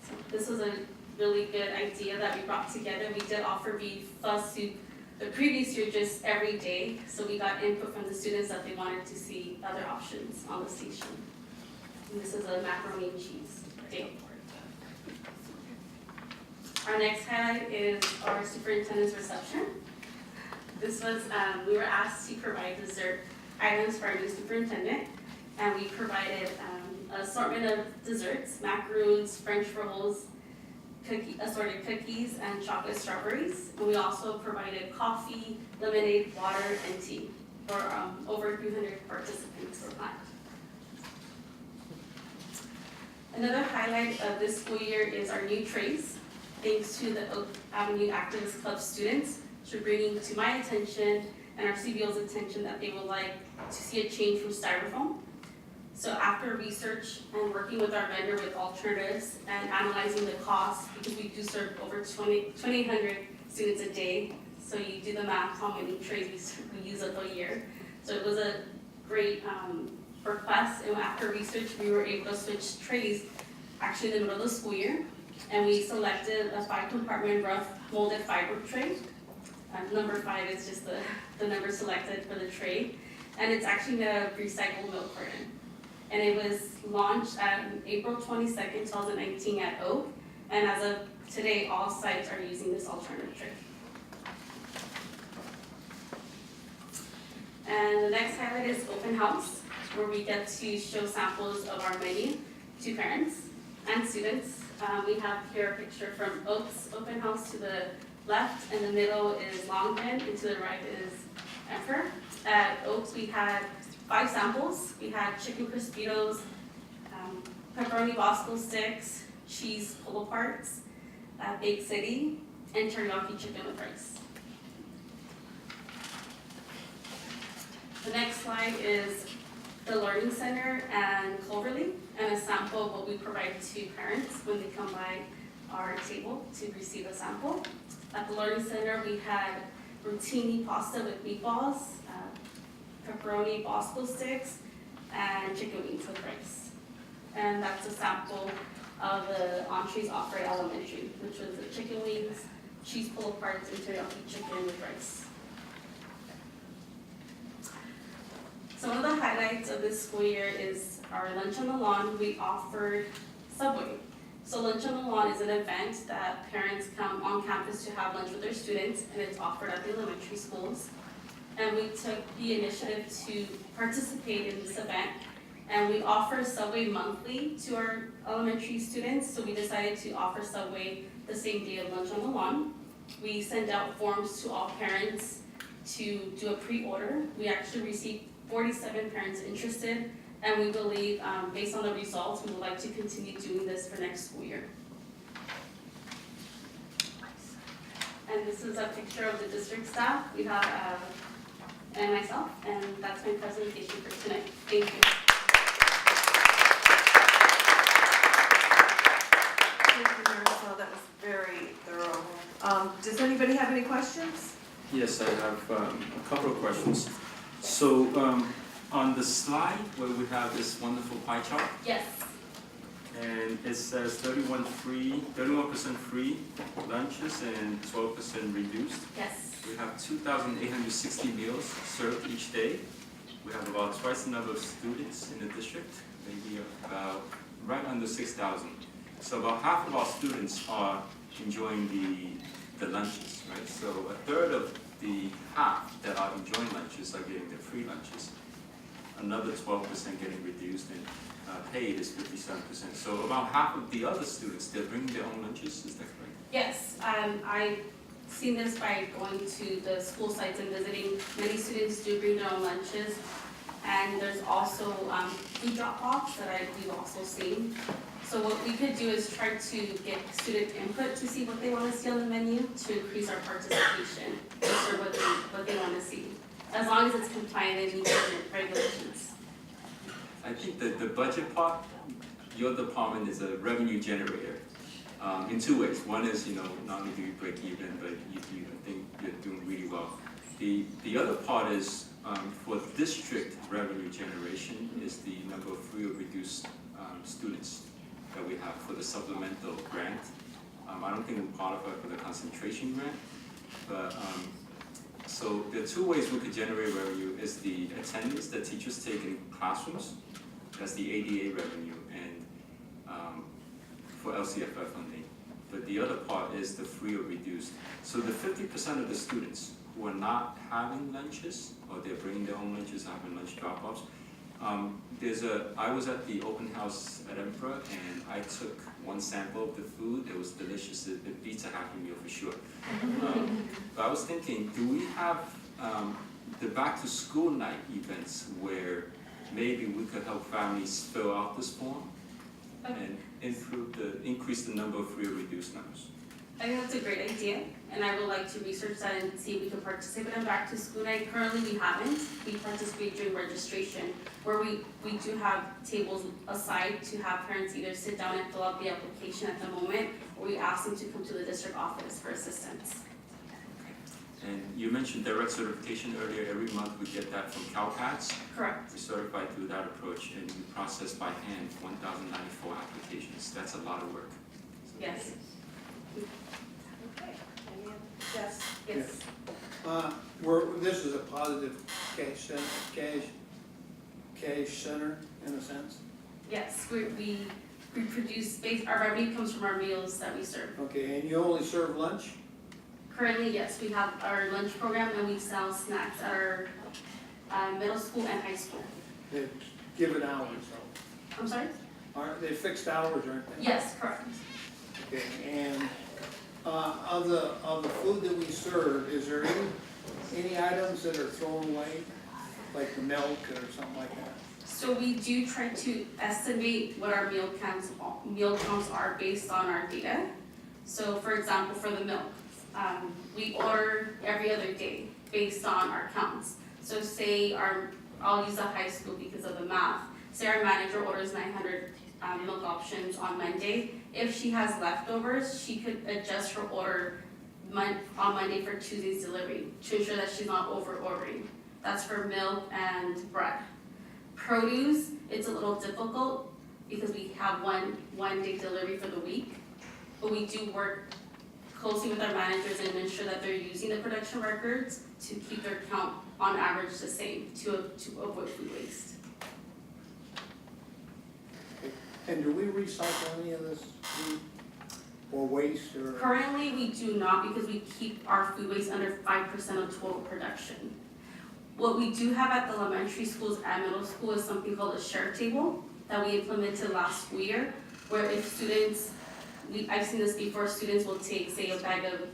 So this was a really good idea that we brought together. We did offer beef pho soup the previous year just every day, so we got input from the students that they wanted to see other options on the station. And this is a macaroni and cheese day. Our next highlight is our superintendent's reception. This was, we were asked to provide dessert items for our new superintendent, and we provided an assortment of desserts, macaroons, French rolls, assorted cookies, and chocolate strawberries. And we also provided coffee, lemonade, water, and tea. for over 300 participants were planned. Another highlight of this school year is our new trays. Thanks to the Oak Avenue Activist Club students for bringing to my attention and our CBO's attention that they would like to see a change from styrofoam. So after research and working with our vendor with alternatives and analyzing the cost, because we do serve over 2,800 students a day, so you do the math how many trays we use up a year. So it was a great request, and after research we were able to switch trays actually in the middle of the school year, and we selected a 5-compartment rough molded fiber tray. Number 5 is just the number selected for the tray, and it's actually made out of recycled milk carton. And it was launched on April 22nd, 2019 at Oak, and as of today, all sites are using this alternative tray. And the next highlight is open house, where we get to show samples of our menu to parents and students. We have here a picture from Oak's open house to the left, and the middle is Longman, and to the right is Emperor. At Oaks, we had 5 samples. We had chicken Crispitos, pepperoni Bosco sticks, cheese pull parts, baked city, and teriyaki chicken with rice. The next slide is the Learning Center and Cloverleaf, and a sample of what we provide to parents when they come by our table to receive a sample. At the Learning Center, we had rotini pasta with meatballs, pepperoni Bosco sticks, and chicken wings with rice. And that's a sample of the entrees offered at elementary, which was the chicken wings, cheese pull parts, and teriyaki chicken with rice. So one of the highlights of this school year is our Lunch on the Lawn. We offered Subway. So Lunch on the Lawn is an event that parents come on campus to have lunch with their students, and it's offered at the elementary schools. And we took the initiative to participate in this event, and we offer Subway monthly to our elementary students, so we decided to offer Subway the same day of Lunch on the Lawn. We send out forms to all parents to do a pre-order. We actually received 47 parents interested, and we believe, based on the results, we would like to continue doing this for next school year. And this is a picture of the district staff. We have, and myself, and that's my presentation for tonight. Thank you. Thank you, Marisol. That was very thorough. Does anybody have any questions? Yes, I have a couple of questions. So on the slide where we have this wonderful pie chart, Yes. and it says 31% free lunches and 12% reduced. Yes. We have 2,860 meals served each day. We have about twice the number of students in the district, maybe about right under 6,000. So about half of our students are enjoying the lunches, right? So a third of the half that are enjoying lunches are getting the free lunches. Another 12% getting reduced, and paid is 57%. So about half of the other students, they're bringing their own lunches, is that correct? Yes, I've seen this by going to the school sites and visiting. Many students do bring their own lunches, and there's also food drop-offs that we've also seen. So what we could do is try to get student input to see what they want to see on the menu to increase our participation, to serve what they want to see, as long as it's compliant and meets the regulations. I think that the budget part, your department is a revenue generator in 2 ways. One is, not only do you break even, but you think you're doing really well. The other part is for district revenue generation is the number of free or reduced students that we have for the supplemental grant. I don't think we qualify for the concentration grant, but so there are 2 ways we could generate revenue is the attendance that teachers take in classrooms. That's the ADA revenue and for LCFF funding. But the other part is the free or reduced. So the 50% of the students who are not having lunches, or they're bringing their own lunches, having lunch drop-offs, I was at the open house at Emperor, and I took one sample of the food. It was delicious. It beats a Happy Meal for sure. But I was thinking, do we have the back to school night events where maybe we could help families fill out this form and increase the number of free or reduced members. I think that's a great idea, and I would like to research that and see if we can participate in back to school night. Currently, we haven't. We participate during registration, where we do have tables aside to have parents either sit down and fill out the application at the moment, or we ask them to come to the district office for assistance. And you mentioned direct certification earlier. Every month we get that from CalPATS. Correct. We certify through that approach, and we process by hand 1,094 applications. That's a lot of work. So Yes. Yes. Yes. This is a positive cash center in a sense. Yes, we produce our revenue comes from our meals that we serve. Okay, and you only serve lunch? Currently, yes, we have our lunch program and we sell snacks at our middle school and high school. They're given hours, so. I'm sorry? Aren't they fixed hours, aren't they? Yes, correct. Okay, and of the food that we serve, is there any items that are thrown away, like the milk or something like that? So we do try to estimate what our meal counts are based on our data. So for example, for the milk, we order every other day based on our counts. So say I'll use the high school because of the math. Say our manager orders 900 milk options on Monday. If she has leftovers, she could adjust her order on Monday for Tuesday's delivery to ensure that she's not over ordering. That's for milk and bread. Produce, it's a little difficult because we have one day delivery for the week, but we do work closely with our managers and ensure that they're using the production records to keep their count on average the same to avoid food waste. And do we recycle any of this food or waste or? Currently, we do not because we keep our food waste under 5% of total production. What we do have at the elementary schools and middle school is something called a share table that we implemented last school year, where if students, I've seen this before, students will take, say, a bag of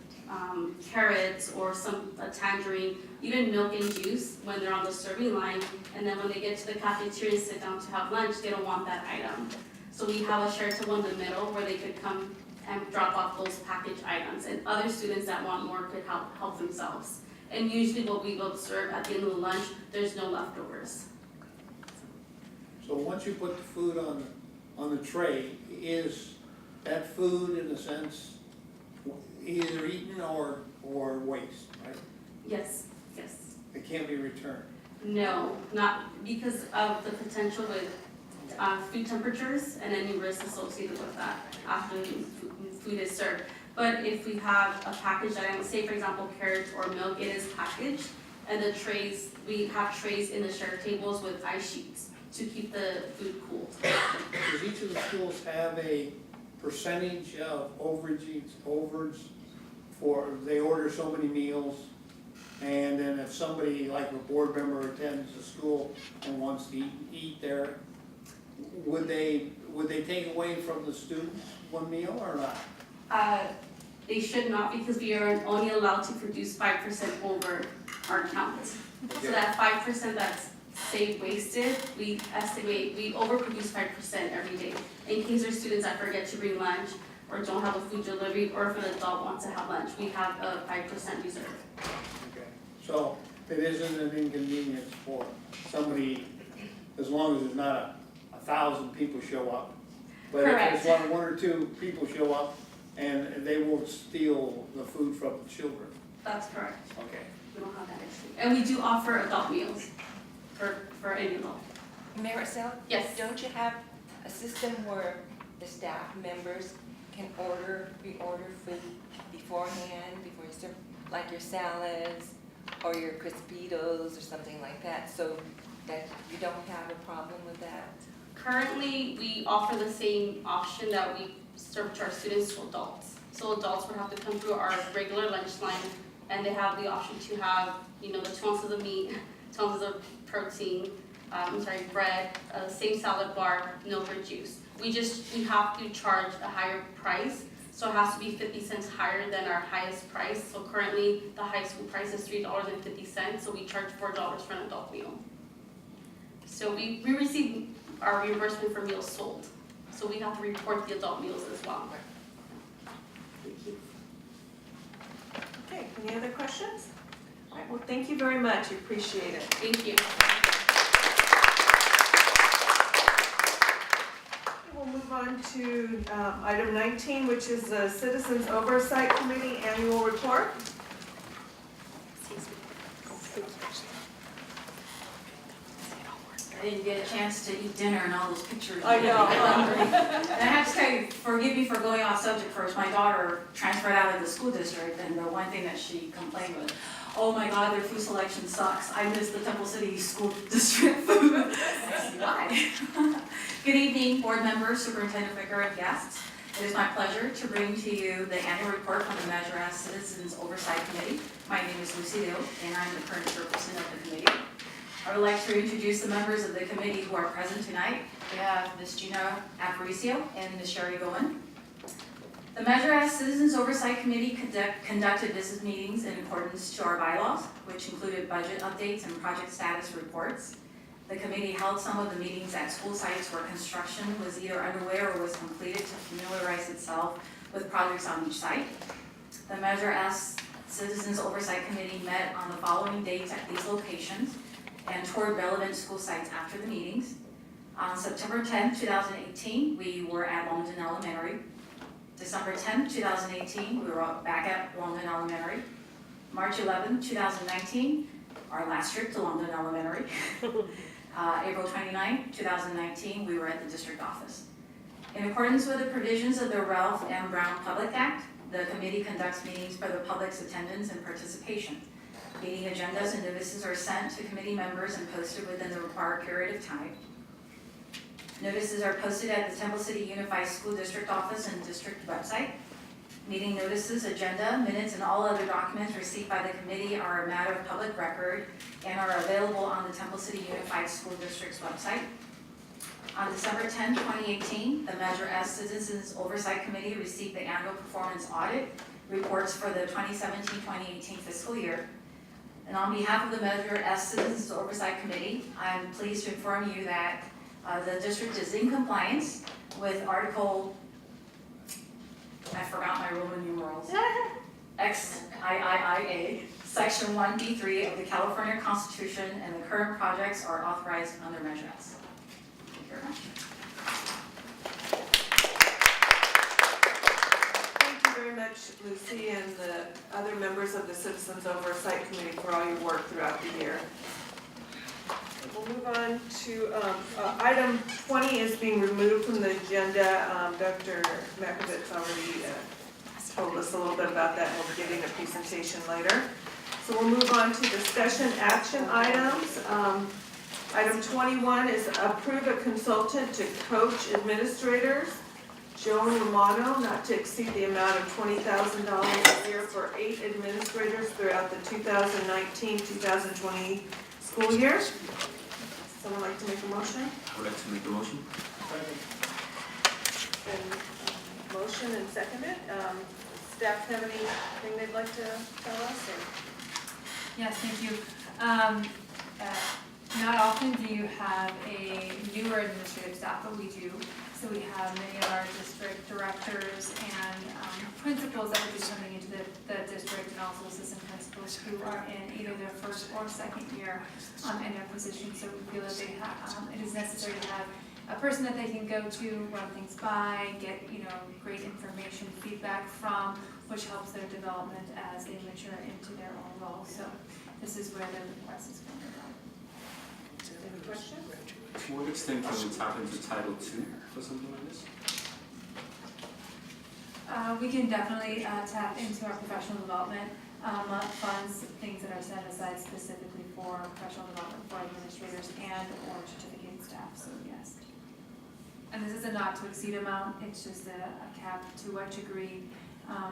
carrots or a tangerine, even milk and juice when they're on the serving line, and then when they get to the cafeteria and sit down to have lunch, they don't want that item. So we have a share table in the middle where they could come and drop off those packaged items, and other students that want more could help themselves. And usually what we observe at the end of the lunch, there's no leftovers. So once you put the food on the tray, is that food in a sense either eaten or waste, right? Yes. It can't be returned. No, not because of the potential with food temperatures and any risks associated with that after food is served. But if we have a packaged item, say for example carrots or milk, it is packaged, and the trays, we have trays in the share tables with ice sheets to keep the food cool. Does each of the schools have a percentage of overage for, they order so many meals, and then if somebody, like a board member attends the school and wants to eat there, would they take away from the students one meal or not? They should not, because we are only allowed to produce 5% over our count. Okay. So that 5% that's say wasted, we estimate we overproduce 5% every day. In case there's students that forget to bring lunch or don't have a food delivery, or if an adult wants to have lunch, we have a 5% reserve. Okay, so it isn't an inconvenience for somebody, as long as there's not 1,000 people show up. But Correct. if there's one or two people show up, and they won't steal the food from the children. That's correct. Okay. We don't have that issue. And we do offer adult meals for any adult. Maricel? Yes. Don't you have a system where the staff members can reorder food beforehand, before you serve, like your salads or your Crispitos or something like that, so that you don't have a problem with that? Currently, we offer the same option that we serve to our students to adults. So adults would have to come through our regular lunch line, and they have the option to have, the 2 ounces of meat, 2 ounces of protein, bread, same salad bar, milk or juice. We have to charge a higher price So it has to be 50 cents higher than our highest price. So currently, the high school price is $3.50, so we charge $4 for an adult meal. So we receive our reimbursement for meals sold. So we have to report the adult meals as well. Thank you. Okay, any other questions? All right, well, thank you very much, we appreciate it. Thank you. We'll move on to item 19, which is the Citizens Oversight Committee Annual Report. I didn't get a chance to eat dinner and all those pictures. I know. And I have to tell you, forgive me for going off subject first. My daughter transferred out of the school district, and the one thing that she complained was, oh my God, their food selection sucks. I miss the Temple City School District food. I see why. Good evening, board members, Superintendent Vicker, and guests. It is my pleasure to bring to you the annual report from the Measure S Citizens Oversight Committee. My name is Lucy Dill, and I'm the current chairperson of the committee. I would like to introduce the members of the committee who are present tonight. We have Ms. Gina Aparicio and Ms. Sherry Goen. The Measure S Citizens Oversight Committee conducted business meetings in accordance to our bylaws, which included budget updates and project status reports. The committee held some of the meetings at school sites where construction was either underway or was completed to familiarize itself with projects on each site. The Measure S Citizens Oversight Committee met on the following dates at these locations and toured relevant school sites after the meetings. On September 10, 2018, we were at Longden Elementary. December 10, 2018, we were back at Longden Elementary. March 11, 2019, our last trip to Longden Elementary. April 29, 2019, we were at the district office. In accordance with the provisions of the Ralph M. Brown Public Act, the committee conducts meetings for the public's attendance and participation. Meeting agendas and notices are sent to committee members and posted within the required period of time. Notices are posted at the Temple City Unified School District office and district website. Meeting notices, agenda, minutes, and all other documents received by the committee are a matter of public record and are available on the Temple City Unified School District's website. On December 10, 2018, the Measure S Citizens Oversight Committee received the annual performance audit reports for the 2017-2018 fiscal year. And on behalf of the Measure S Citizens Oversight Committee, I'm pleased to inform you that the district is in compliance with Article, I forgot my Roman numerals, XIIIA, Section 1B3 of the California Constitution, and the current projects are authorized under Measure S. Thank you very much. Thank you very much, Lucy, and the other members of the Citizens Oversight Committee for all your work throughout the year. We'll move on to item 20 is being removed from the agenda. Dr. Makovich already told us a little bit about that, and we'll be giving a presentation later. So we'll move on to discussion action items. Item 21 is approve a consultant to coach administrators, Joan Romano, not to exceed the amount of $20,000 a year for 8 administrators throughout the 2019-2020 school year. Someone like to make a motion? I would like to make a motion. And motion and second it. Staff have anything they'd like to tell us? Or? Yes, thank you. Not often do you have a newer administrative staff, but we do. So we have many of our district directors and principals that will be coming into the district, and also assistant principals who are in either their first or second year in their position. So we feel that they have, it is necessary to have a person that they can go to, run things by, get great information, feedback from, which helps their development as they mature into their own role. So this is where the request is coming from. Any questions? To what extent can we tap into Title II for something like this? We can definitely tap into our professional development funds, things that are set aside specifically for professional development for administrators and or certificated staff, so yes. And this is a not to exceed amount, it's just a cap to what degree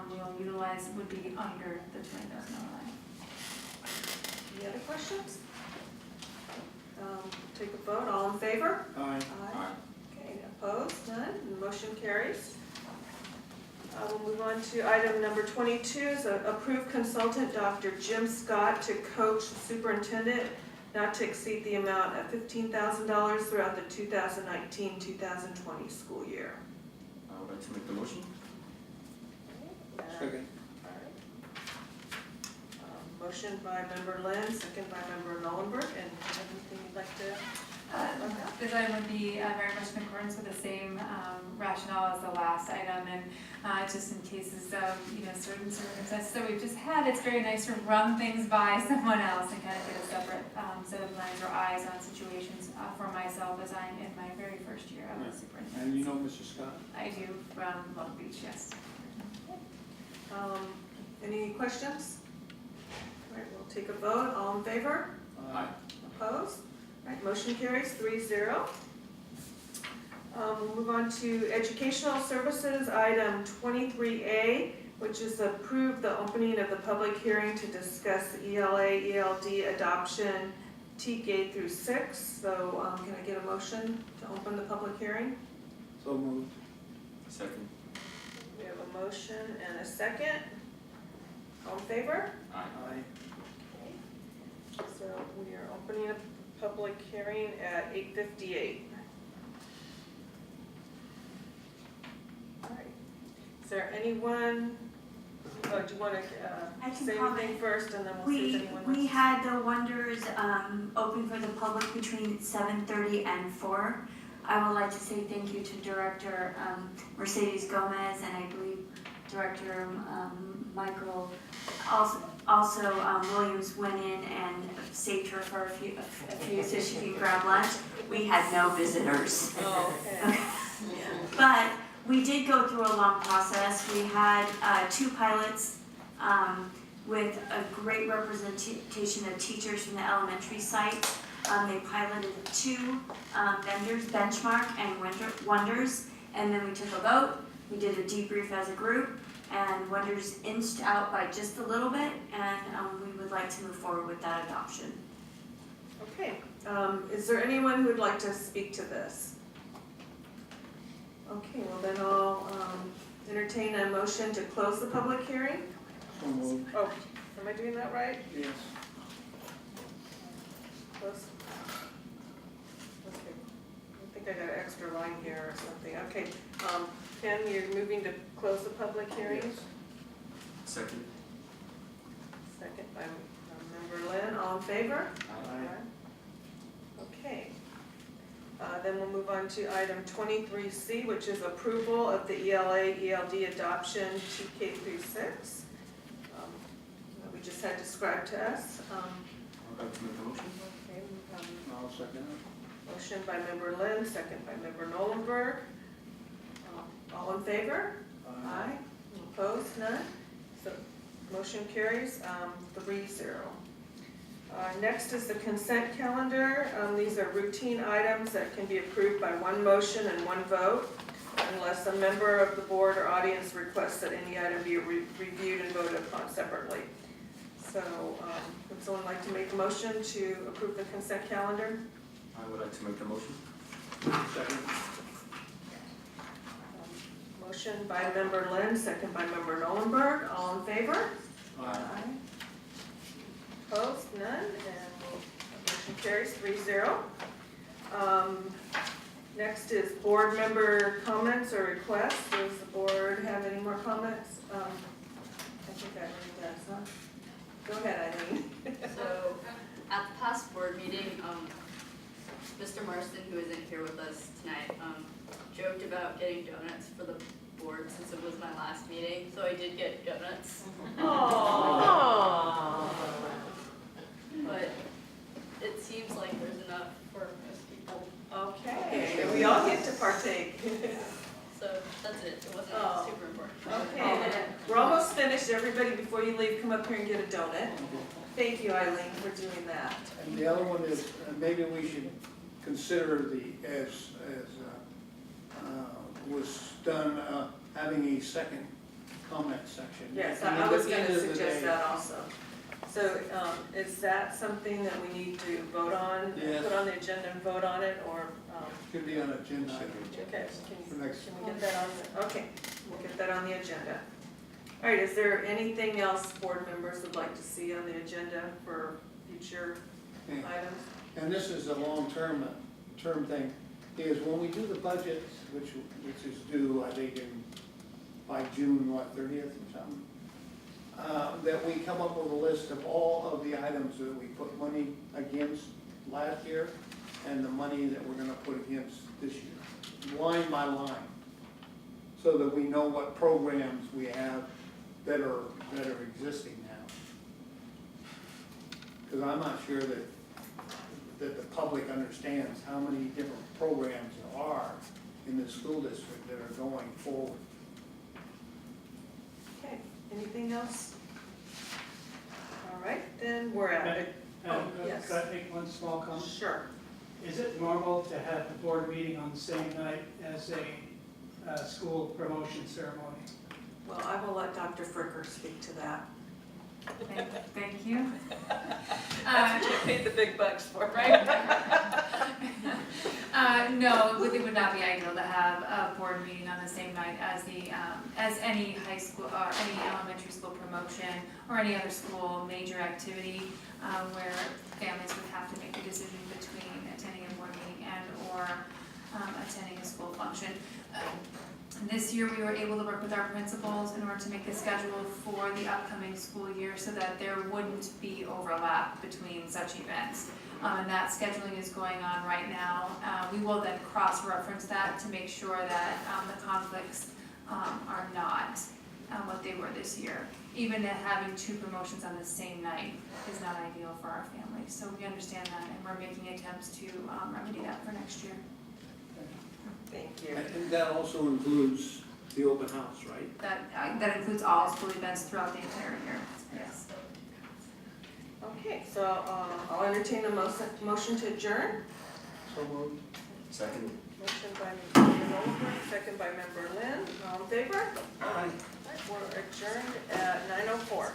we'll utilize would be under the $20,000 line. Any other questions? Take a vote, all in favor? Aye. Aye. Okay, opposed, none, the motion carries. We'll move on to item number 22, is approve consultant Dr. Jim Scott to coach superintendent not to exceed the amount of $15,000 throughout the 2019-2020 school year. I would like to make the motion. Second. Motion by member Lynn, second by member Nollenberg, and anything you'd like to? This item would be very much in accordance with the same rationale as the last item, and just in cases of, certain circumstances that we've just had, it's very nice to run things by someone else and kind of get a separate set of minds or eyes on situations for myself as I'm in my very first year of a superintendent. And you know Mr. Scott? I do from Long Beach, yes. Any questions? All right, we'll take a vote. All in favor? Aye. Opposed? All right, motion carries 3-0. We'll move on to educational services, item 23A, which is approve the opening of the public hearing to discuss the ELA, ELD adoption, Tcusd through 6. So can I get a motion to open the public hearing? So moved. Second. We have a motion and a second. All in favor? Aye. Okay. So we are opening up the public hearing at 8:58. All right. Is there anyone, do you want I to can say comment. anything first and then we'll see if anyone wants We to? had the Wonders open for the public between 7:30 and 4. I would like to say thank you to Director Mercedes Gomez and I believe Director Michael. Also Williams went in and saved her for a few so she could grab lunch. We had no visitors. Oh, okay. But we did go through a long process. We had 2 pilots with a great representation of teachers from the elementary site. They piloted 2 vendors, Benchmark and Wonders, and then we took a vote. We did a debrief as a group, and Wonders inched out by just a little bit, and we would like to move forward with that adoption. Okay. Is there anyone who would like to speak to this? Okay, well then I'll entertain a motion to close the public hearing. So moved. Oh, am I doing that right? Yes. Close. Okay. I think I got an extra line here or something. Okay. Ken, you're moving to close the public hearing? Yes. Second. Second by member Lynn. All in favor? Aye. Okay. Then we'll move on to item 23C, which is approval of the ELA, ELD adoption Tcusd through 6. That we just had described to us. I would like to make the motion. Okay, I'll second it. motion by member Lynn, second by member Nollenberg. All in favor? Aye. Opposed? None? So motion carries 3-0. Next is the consent calendar. These are routine items that can be approved by one motion and one vote unless a member of the board or audience requests that any item be reviewed and voted upon separately. So would someone like to make a motion to approve the consent calendar? I would like to make the motion. Second. Motion by member Lynn, second by member Nollenberg. All in favor? Aye. Opposed? None? And motion carries 3-0. Next is board member comments or requests. Does the board have any more comments? I think I already does, huh? Go ahead, Eileen. So, at the past board meeting, Mr. Marston, who isn't here with us tonight, joked about getting donuts for the board since it was my last meeting, so I did get donuts. Aww. But it seems like there's enough for most people. Okay, we all get to partake. So that's it, it wasn't Oh. super important. Okay, we're almost finished. Everybody, before you leave, come up here and get a donut. Thank you, Eileen, for doing that. And the other one is, maybe we should consider as was done, having a second comment section. Yes, At the I was end gonna of the suggest day. that also. So, is that something that we need to vote on? Yes. Put on the agenda and vote on it, or, Could be on agenda. okay, For next. can we get that on, okay, we'll get that on the agenda. All right, is there anything else board members would like to see on the agenda for future Okay. items? And this is a long-term thing, is when we do the budget, which is due, I think, by June, 30th or something, that we come up with a list of all of the items that we put money against last year and the money that we're gonna put against this year, line by line, so that we know what programs we have that are existing now. Because I'm not sure that the public understands how many different programs there are in the school district that are going forward. Okay, anything else? All right, then we're at it. Oh, yes. Could I make one small comment? Sure. Is it normal to have the board meeting on the same night as a school promotion ceremony? Well, I will let Dr. Fricker speak to that. Thank you. That's what you paid the big bucks for, right? No, it would not be ideal to have a board meeting on the same night as as any high school, or any elementary school promotion, or any other school major activity, where families would have to make a decision between attending a board meeting and/or attending a school function. This year, we were able to work with our principals in order to make a schedule for the upcoming school year so that there wouldn't be overlap between such events. And that scheduling is going on right now. We will then cross-reference that to make sure that the conflicts are not what they were this year. Even having two promotions on the same night is not ideal for our families. So we understand that, and we're making attempts to remedy that for next year. Thank you. And that also includes the open house, right? That includes all school events throughout the entire year, yes. Okay, so I'll entertain a motion to adjourn. So moved. Second. Motion by Member Oliver, second by Member Lynn. All in favor? Aye. All right, we're adjourned at 9:04.